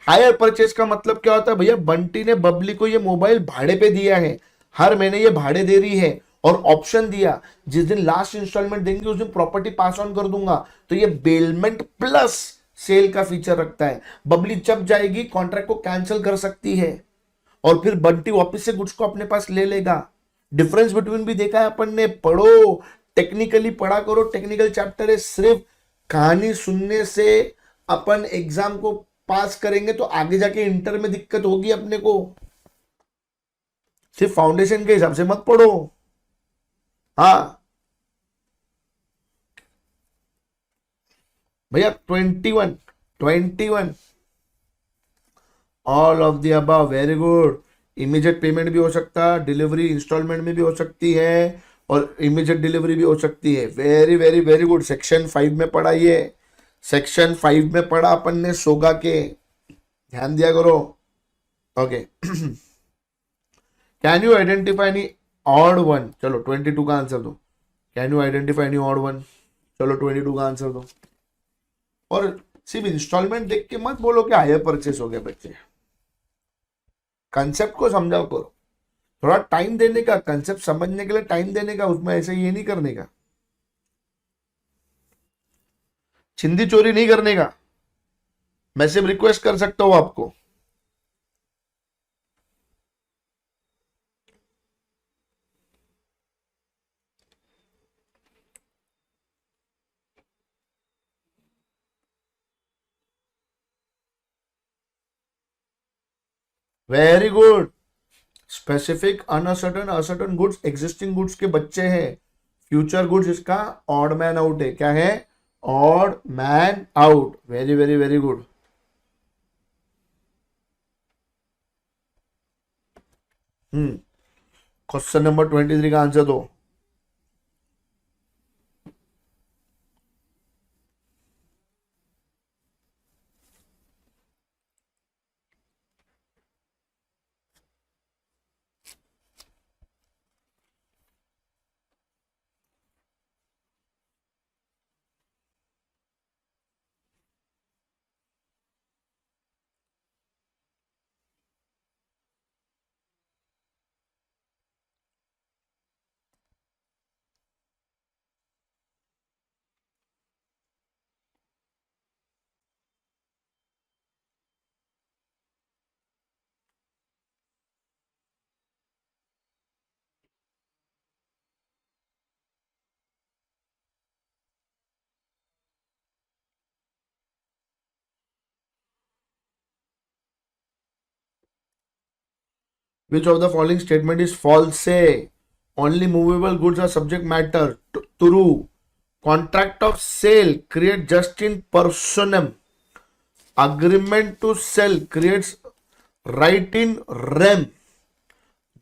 हायर परचेस का मतलब क्या होता है भैया? बंटी ने बबली को ये मोबाइल भाड़े पे दिया है, हर महीने ये भाड़े दे रही है, और ऑप्शन दिया जिस दिन लास्ट इंस्टॉलमेंट देंगे उस दिन प्रॉपर्टी पास ऑन कर दूंगा। तो ये बेलमेंट प्लस सेल का फीचर रखता है। बबली जब जाएगी कॉन्ट्रैक्ट को कैंसिल कर सकती है, और फिर बंटी वापस से गुड्स को अपने पास ले लेगा। डिफरेंस बिटवीन भी देखा है अपन ने, पढ़ो, टेक्निकली पढ़ा करो, टेक्निकल चैप्टर है। सिर्फ कहानी सुनने से अपन एग्जाम को पास करेंगे तो आगे जाके इंटर में दिक्कत होगी अपने को। सिर्फ फाउंडेशन के हिसाब से मत पढ़ो। हाँ भैया, 21, 21, all of the above, very good. Immediate payment भी हो सकता है, डिलीवरी इंस्टॉलमेंट में भी हो सकती है, और इमीडिएट डिलीवरी भी हो सकती है। Very very very good. Section 5 में पढ़ा ये, सेक्शन 5 में पढ़ा अपन ने सोगा के, ध्यान दिया करो। Okay. Can you identify any odd one? चलो 22 का आंसर दो। Can you identify any odd one? चलो 22 का आंसर दो। और सिर्फ इंस्टॉलमेंट देख के मत बोलो कि हायर परचेस हो गया बच्चे। कंसेप्ट को समझाओ करो, थोड़ा टाइम देने का, कंसेप्ट समझने के लिए टाइम देने का, उसमें ऐसे ये नहीं करने का, चिंदी चोरी नहीं करने का। मैं सिर्फ रिक्वेस्ट कर सकता हूं आपको। Very good. Specific, unascertained, ascertained goods existing goods के बच्चे हैं। फ्यूचर गुड्स इसका ऑड मैन आउट है। क्या है? Odd man out. Very very very good. Question number 23 का आंसर दो। Which of the following statement is false? Say only movable goods are subject matter. True. Contract of sale create just in personam. Agreement to sell creates right in rem.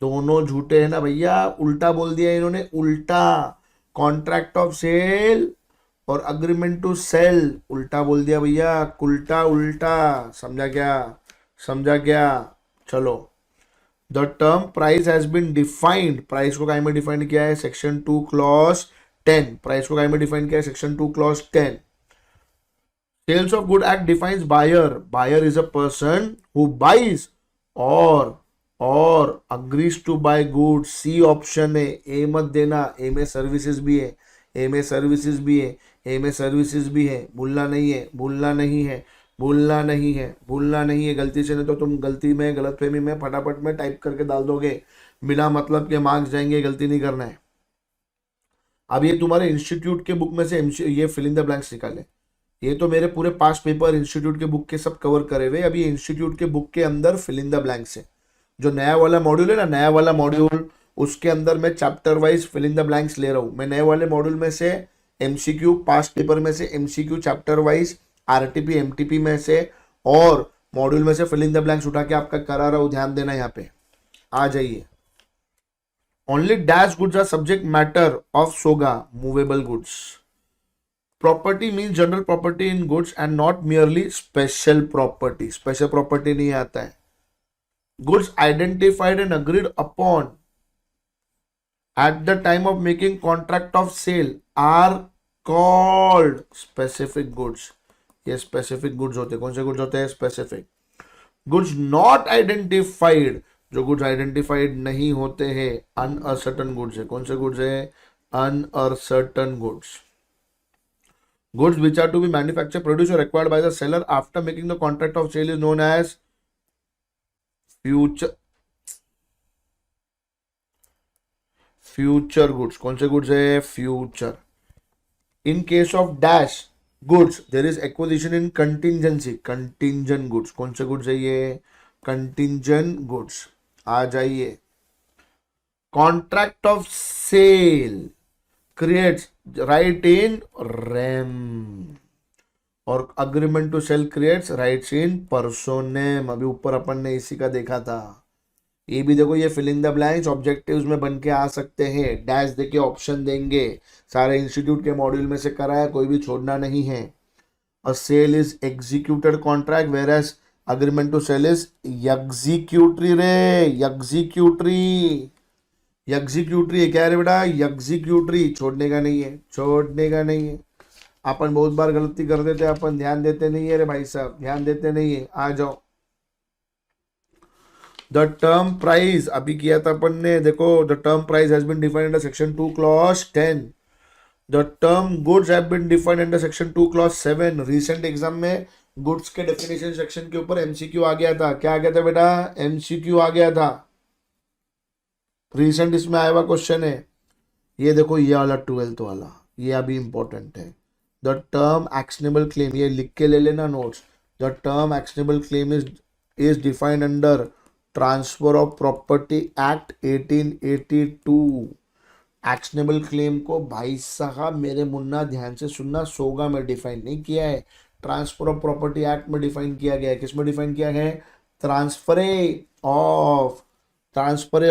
दोनों झूठे हैं ना भैया, उल्टा बोल दिया इन्होंने, उल्टा। कॉन्ट्रैक्ट ऑफ सेल और अग्रीमेंट टू सेल उल्टा बोल दिया भैया, उल्टा उल्टा। समझा क्या? समझा क्या? चलो। The term price has been defined, price को काय में डिफाइंड किया है? Section 2 clause 10। प्राइस को काय में डिफाइंड किया है? Section 2 clause 10। Sales of good act defines buyer. Buyer is a person who buys और agrees to buy good. C option है, ए मत देना, ए में सर्विसेज भी है, ए में सर्विसेज भी है, ए में सर्विसेज भी है। भूलना नहीं है, भूलना नहीं है, भूलना नहीं है, भूलना नहीं है। गलती से नहीं तो तुम गलती में, गलतफहमी में फटाफट में टाइप करके डाल दोगे, बिना मतलब के मार्क्स जाएंगे। गलती नहीं करना है। अब ये तुम्हारे इंस्टीट्यूट के बुक में से ये फिल इन द ब्लैंक्स निकाले। ये तो मेरे पूरे पास पेपर इंस्टीट्यूट के बुक के सब कवर करे हुए। अभी इंस्टीट्यूट के बुक के अंदर फिल इन द ब्लैंक्स है। जो नया वाला मॉड्यूल है ना, नया वाला मॉड्यूल, उसके अंदर मैं chapter wise fill in the blanks ले रहा हूँ। मैं नए वाले मॉड्यूल में से एमसीक्यू, पास्ट पेपर में से MCQ chapter wise, RTP MTP में से और मॉड्यूल में से फिल इन द ब्लैंक्स उठा के आपका करा रहा हूँ। ध्यान देना, यहाँ पे आ जाइए। Only dash goods are subject matter of SOGA movable goods. Property means general property in goods and not merely special property. Special property नहीं आता है। Goods identified and agreed upon at the time of making contract of sale are called specific goods. ये specific goods होते हैं। कौन से goods होते हैं? Specific goods. नॉट आइडेंटिफाइड, जो गुड्स आइडेंटिफाइड नहीं होते हैं, अनअसर्टन गुड्स है। कौन से गुड्स है? अनअसर्टन goods. Goods which are to be manufactured, produced or acquired by the seller after making the contract of sale is known as future goods. कौन से goods है? future. In case of dash goods there is acquisition in contingency, contingent goods. कौन से goods है ये? contingent goods. आ जाइए। contract of sale creates right in rem और agreement to sale creates rights in personam. अभी ऊपर अपन ने इसी का देखा था। ये भी देखो, ये फिलिंग द ब्लैंक्स ऑब्जेक्टिव्स में बन के आ सकते हैं। डैश देके ऑप्शन देंगे। सारे इंस्टीट्यूट के मॉड्यूल में से कराया, कोई भी छोड़ना नहीं है। A sale is executed contract whereas agreement to sell is executory रे। एग्जीक्यूटरी है क्या रे बेटा? एग्जीक्यूटरी। छोड़ने का नहीं है, छोड़ने का नहीं है। अपन बहुत बार गलती कर देते हैं, अपन ध्यान देते नहीं है रे भाई साहब, ध्यान देते नहीं है। आ जाओ। द टर्म प्राइस अभी किया था अपन ने, देखो। The term price has been defined under section 2 clause 10। The term goods have been defined under section 2 clause 7। Recent exam में गुड्स के डेफिनेशन सेक्शन के ऊपर एमसीक्यू आ गया था। क्या आ गया था बेटा? एमसीक्यू आ गया था। रिसेंट इसमें आया हुआ क्वेश्चन है ये। देखो ये वाला 12th वाला, ये अभी इंपॉर्टेंट है। द टर्म एक्शनेबल क्लेम, ये लिख के ले लेना notes. The term actionable claim is defined under transfer of property act 1882। Actionable claim को भाई साहब मेरे मुन्ना ध्यान से सुनना, सोगा में डिफाइन नहीं किया है, ट्रांसफर ऑफ प्रॉपर्टी एक्ट में डिफाइन किया गया है। किसमें डिफाइन किया है? Transfer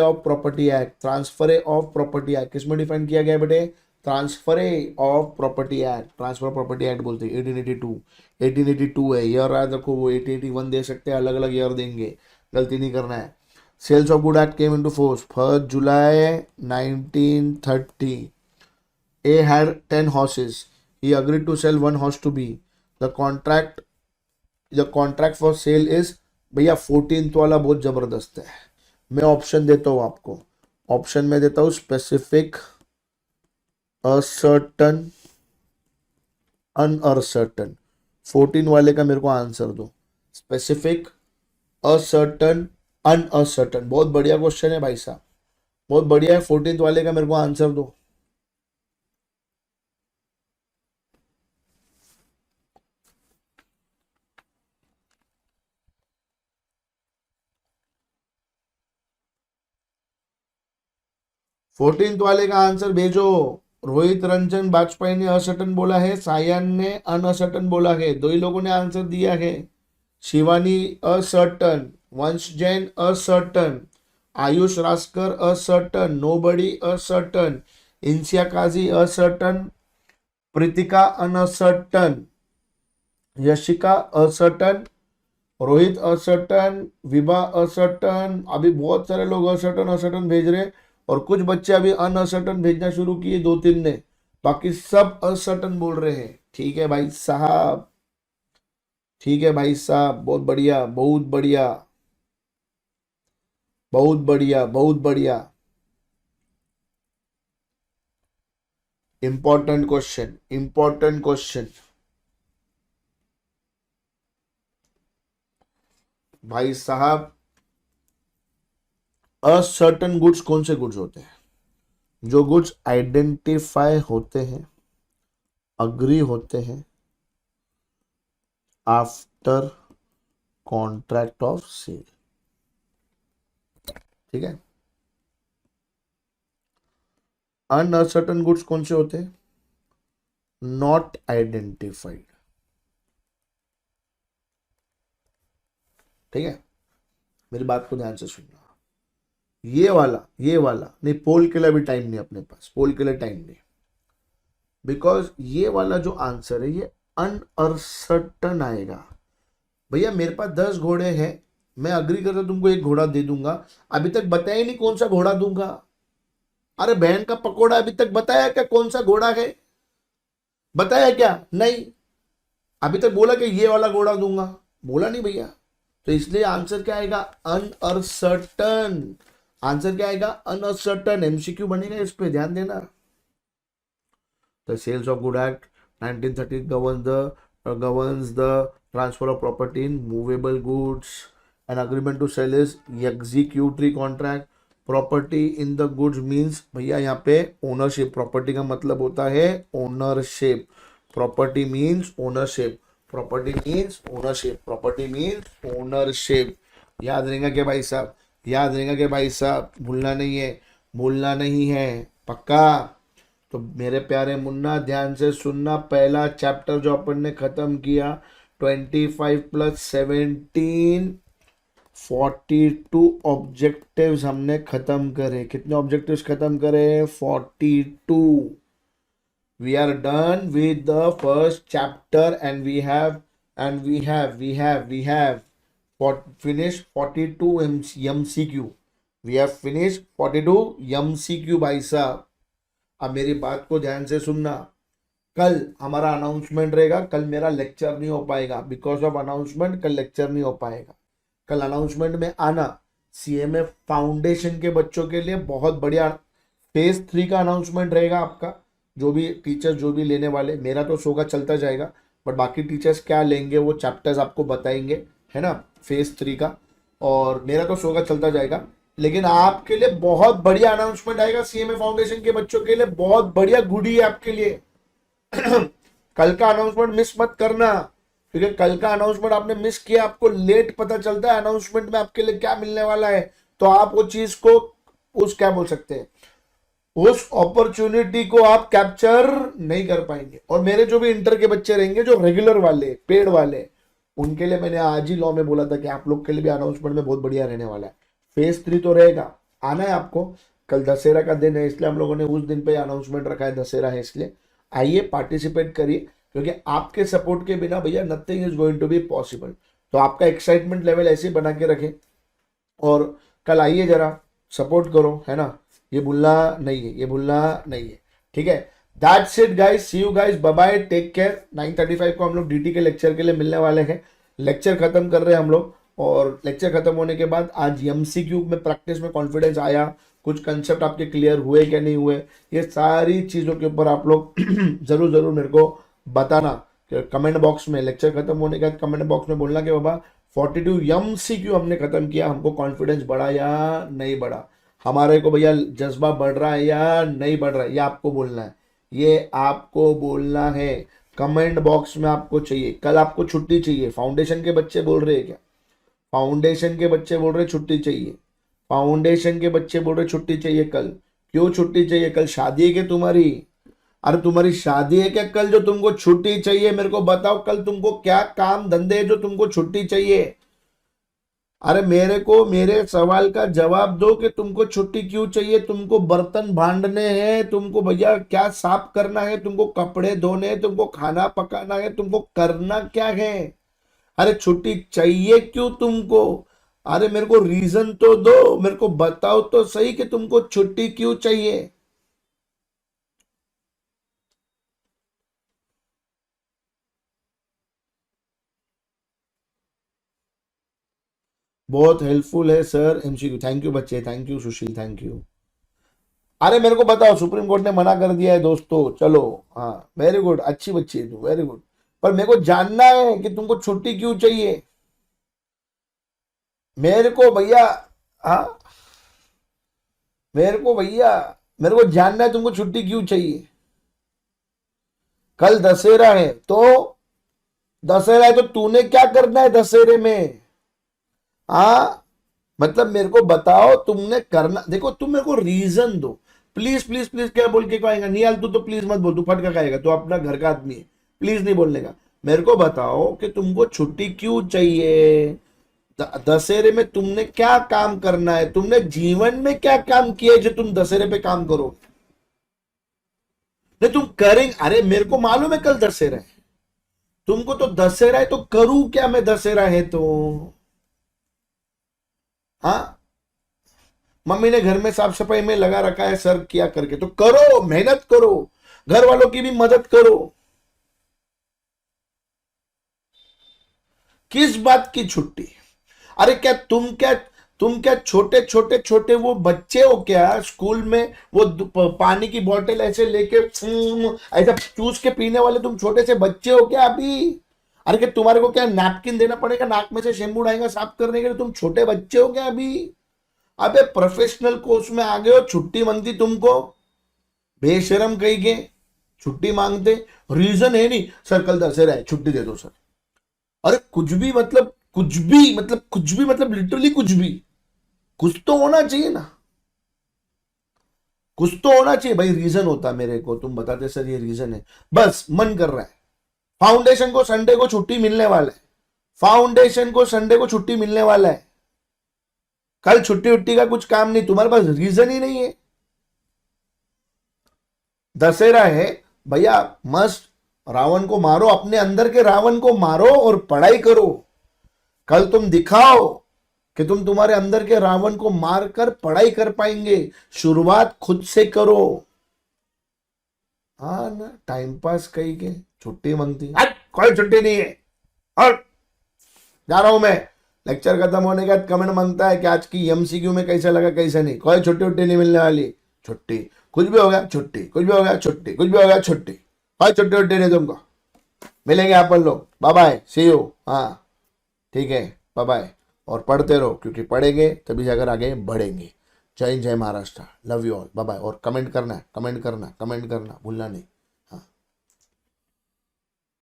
of property act. Transfer of property act किसमें डिफाइन किया गया है बेटे? Transfer of property act. Transfer of property act बोलते हैं 1882 है। ईयर याद रखो, वो 1881 दे सकते हैं, अलग अलग ईयर देंगे, गलती नहीं करना है। Sales of good act came into force 1 July 1930। A had 10 horses. He agreed to sell one horse to B. The contract for sale is, भैया 14th वाला बहुत जबरदस्त है। मैं ऑप्शन देता हूँ आपको। ऑप्शन में देता हूँ स्पेसिफिक, असर्टन, अनअसर्टन। 14 वाले का मेरे को आंसर दो। Specific, ascertain, unascertain. बहुत बढ़िया क्वेश्चन है भाई साहब, बहुत बढ़िया है। 14th वाले का मेरे को आंसर दो। फोर्टींथ वाले का आंसर भेजो। रोहित रंजन वाजपेयी ने असर्टन बोला है, सायन ने अनअसर्टन बोला है। दो ही लोगों ने आंसर दिया है। Shivani ascertain, Vansh Jain ascertain, Ayush Raskar ascertain, nobody ascertain, Insiya Kazi ascertain, Pritika unascertain, Yashika ascertain, Rohit ascertain, Vibha ascertain. अभी बहुत सारे लोग असर्टन असर्टन भेज रहे, और कुछ बच्चे अभी अनअसर्टन भेजना शुरू किए, 2-3 ने। बाकी सब असर्टन बोल रहे हैं। ठीक है भाई साहब, ठीक है भाई साहब, बहुत बढ़िया, बहुत बढ़िया, बहुत बढ़िया, बहुत बढ़िया। इंपॉर्टेंट क्वेश्चन, इंपॉर्टेंट क्वेश्चन भाई साहब। असर्टन गुड्स कौन से गुड्स होते हैं? जो गुड्स आइडेंटिफाई होते हैं, अग्री होते हैं आफ्टर कॉन्ट्रैक्ट ऑफ सेल। ठीक है। अनअसर्टन गुड्स कौन से होते हैं? Not identified. ठीक है, मेरी बात को ध्यान से सुनना। ये वाला नहीं, पोल के लिए भी टाइम नहीं अपने पास, पोल के लिए टाइम नहीं। बिकॉज ये वाला जो आंसर है ये अनअसर्टन आएगा। भैया मेरे पास 10 घोड़े हैं, मैं अग्री करता तुमको एक घोड़ा दे दूंगा, अभी तक बताया ही नहीं कौन सा घोड़ा दूंगा। अरे बहन का पकोड़ा अभी तक बताया क्या कौन सा घोड़ा है? बताया क्या? नहीं। अभी तक बोला कि ये वाला घोड़ा दूंगा, बोला नहीं भैया। तो इसलिए आंसर क्या आएगा? अनअसर्टन। आंसर क्या आएगा? अनअसर्टन। एमसीक्यू बनेगा, इस पे ध्यान देना। The Sales of Good Act 1930 governs the transfer of property in movable goods. An agreement to sell is executory contract. Property in the goods means भैया यहाँ पे ओनरशिप। प्रॉपर्टी का मतलब होता है ownership. Property means ownership. Property means ownership. Property means ownership. याद रहेगा क्या भाई साहब? याद रहेगा क्या भाई साहब? भूलना नहीं है, भूलना नहीं है, पक्का? तो मेरे प्यारे मुन्ना ध्यान से सुनना, पहला चैप्टर जो अपन ने खत्म किया 25 प्लस 17 42 ऑब्जेक्टिव्स हमने खत्म करे। कितने ऑब्जेक्टिव्स खत्म करे? 42। We are done with the first chapter and we have finish 42 MCQ। We have finish 42 MCQ भाई साहब। अब मेरी बात को ध्यान से सुनना, कल हमारा अनाउंसमेंट रहेगा। कल मेरा लेक्चर नहीं हो पाएगा, बिकॉज ऑफ अनाउंसमेंट कल लेक्चर नहीं हो पाएगा। कल अनाउंसमेंट में आना। सीएमए फाउंडेशन के बच्चों के लिए बहुत बढ़िया फेज 3 का अनाउंसमेंट रहेगा आपका। जो भी टीचर्स जो भी लेने वाले, मेरा तो शो का चलता जाएगा, बट बाकी टीचर्स क्या लेंगे वो चैप्टर्स आपको बताएंगे, है ना, फेज 3 का। और मेरा तो शो का चलता जाएगा, लेकिन आपके लिए बहुत बढ़िया अनाउंसमेंट आएगा। सीएमए फाउंडेशन के बच्चों के लिए बहुत बढ़िया गुडी है आपके लिए। कल का अनाउंसमेंट मिस मत करना, क्योंकि कल का अनाउंसमेंट आपने मिस किया, आपको लेट पता चलता है अनाउंसमेंट में आपके लिए क्या मिलने वाला है। तो आप वो चीज को, उस क्या बोल सकते हैं, उस अपॉर्चुनिटी को आप कैप्चर नहीं कर पाएंगे। और मेरे जो भी इंटर के बच्चे रहेंगे, जो रेगुलर वाले पेड वाले, उनके लिए मैंने आज ही लॉ में बोला था कि आप लोग के लिए भी अनाउंसमेंट में बहुत बढ़िया रहने वाला है। फेज 3 तो रहेगा, आना है आपको। कल दशहरा का दिन है, इसलिए हम लोगों ने उस दिन पे अनाउंसमेंट रखा है, दशहरा है इसलिए। आइए पार्टिसिपेट करिए, क्योंकि आपके सपोर्ट के बिना भैया nothing is going to be possible. तो आपका एक्साइटमेंट लेवल ऐसे ही बना के रखें, और कल आइए जरा सपोर्ट करो, है ना। ये भूलना नहीं है, ये भूलना नहीं है, ठीक है। That's it guys, see you guys, bye bye, take care. 9:35 को हम लोग डीटी के लेक्चर के लिए मिलने वाले हैं। लेक्चर खत्म कर रहे हैं हम लोग, और लेक्चर खत्म होने के बाद आज एमसीक्यू में प्रैक्टिस में कॉन्फिडेंस आया, कुछ कंसेप्ट आपके क्लियर हुए क्या नहीं हुए, ये सारी चीज़ों के ऊपर आप लोग जरूर जरूर मेरे को बताना कमेंट बॉक्स में। लेक्चर खत्म होने के बाद कमेंट बॉक्स में बोलना कि बाबा 42 एमसीक्यू हमने खत्म किया, हमको कॉन्फिडेंस बढ़ा या नहीं बढ़ा, हमारे को भैया जज्बा बढ़ रहा है या नहीं बढ़ रहा है, ये आपको बोलना है, ये आपको बोलना है। कमेंट बॉक्स में आपको चाहिए। कल आपको छुट्टी चाहिए, फाउंडेशन के बच्चे बोल रहे हैं क्या? फाउंडेशन के बच्चे बोल रहे छुट्टी चाहिए। फाउंडेशन के बच्चे बोल रहे छुट्टी चाहिए कल। क्यों छुट्टी चाहिए? कल शादी है क्या तुम्हारी? अरे तुम्हारी शादी है क्या कल जो तुमको छुट्टी चाहिए? मेरे को बताओ, कल तुमको क्या काम धंधे है जो तुमको छुट्टी चाहिए? अरे मेरे को मेरे सवाल का जवाब दो कि तुमको छुट्टी क्यों चाहिए? तुमको बर्तन भांडने हैं, तुमको भैया क्या साफ करना है, तुमको कपड़े धोने हैं, तुमको खाना पकाना है, तुमको करना क्या है? अरे छुट्टी चाहिए क्यों तुमको? अरे मेरे को रीजन तो दो, मेरे को बताओ तो सही कि तुमको छुट्टी क्यों चाहिए। बहुत हेल्पफुल है सर एमसीक्यू। थैंक यू बच्चे, thank you Sushil, thank you. अरे मेरे को बताओ, सुप्रीम कोर्ट ने मना कर दिया है दोस्तों, चलो। हाँ वेरी गुड, अच्छी बच्ची है तू, वेरी गुड। पर मेरे को जानना है कि तुमको छुट्टी क्यों चाहिए। मेरे को भैया, हाँ मेरे को भैया, मेरे को जानना है तुमको छुट्टी क्यों चाहिए। कल दशहरा है तो, दशहरा है तो तूने क्या करना है दशहरे में? हाँ मतलब मेरे को बताओ तुमने करना, देखो तुम मेरे को रीजन दो। प्लीज प्लीज प्लीज क्या बोल के कहेगा निहाल, तू तो प्लीज मत बोल, तू फटका खाएगा, तू अपना घर का आदमी है, प्लीज नहीं बोलने का। मेरे को बताओ कि तुमको छुट्टी क्यों चाहिए। दशहरे में तुमने क्या काम करना है, तुमने जीवन में क्या काम किया है जो तुम दशहरे पे काम करो। नहीं तुम करेंगे, अरे मेरे को मालूम है कल दशहरा है, तुमको तो दशहरा है तो करूं क्या मैं दशहरा है तो? हाँ मम्मी ने घर में साफ सफाई में लगा रखा है सर किया करके, तो करो, मेहनत करो, घर वालों की भी मदद करो। किस बात की छुट्टी? अरे क्या तुम क्या छोटे छोटे छोटे वो बच्चे हो क्या? स्कूल में वो पानी की बोतल ऐसे लेके ऐसा चूस के पीने वाले तुम छोटे से बच्चे हो क्या अभी? अरे क्या तुम्हारे को क्या नैपकिन देना पड़ेगा नाक में से शैम्पू उड़ाएगा साफ करने के लिए? तुम छोटे बच्चे हो क्या अभी? अबे प्रोफेशनल कोर्स में आ गए हो, छुट्टी मांगती तुमको, बेशरम कहीं के, छुट्टी मांगते, रीजन है नहीं, सर कल दशहरा है छुट्टी दे दो सर। अरे कुछ भी मतलब कुछ भी मतलब कुछ भी मतलब लिटरली कुछ भी, कुछ तो होना चाहिए ना, कुछ तो होना चाहिए भाई। रीजन होता मेरे को, तुम बताते सर ये रीजन है, बस मन कर रहा है। फाउंडेशन को संडे को छुट्टी मिलने वाला है, फाउंडेशन को संडे को छुट्टी मिलने वाला है, कल छुट्टी उट्टी का कुछ काम नहीं, तुम्हारे पास रीजन ही नहीं है। दशहरा है भैया, मस्त रावण को मारो, अपने अंदर के रावण को मारो और पढ़ाई करो। कल तुम दिखाओ कि तुम तुम्हारे अंदर के रावण को मारकर पढ़ाई कर पाएंगे। शुरुआत खुद से करो। हाँ ना, टाइम पास कही के छुट्टी मांगती, कोई छुट्टी नहीं है और जा रहा हूं मैं। लेक्चर खत्म होने के बाद कमेंट मांगता है कि आज की एमसीक्यू में कैसा लगा कैसा नहीं। कोई छुट्टी उट्टी नहीं मिलने वाली, छुट्टी कुछ भी हो गया छुट्टी, कुछ भी हो गया छुट्टी, कुछ भी हो गया छुट्टी, कोई छुट्टी उट्टी नहीं तुमको। मिलेंगे अपन लोग, बाय बाय, सी यू। हाँ ठीक है, बाय बाय। और पढ़ते रहो, क्योंकि पढ़ेंगे तभी जाकर आगे बढ़ेंगे। जय हिंद, जय Maharashtra, love you all, bye bye. और कमेंट करना है, कमेंट करना, कमेंट करना भूलना नहीं।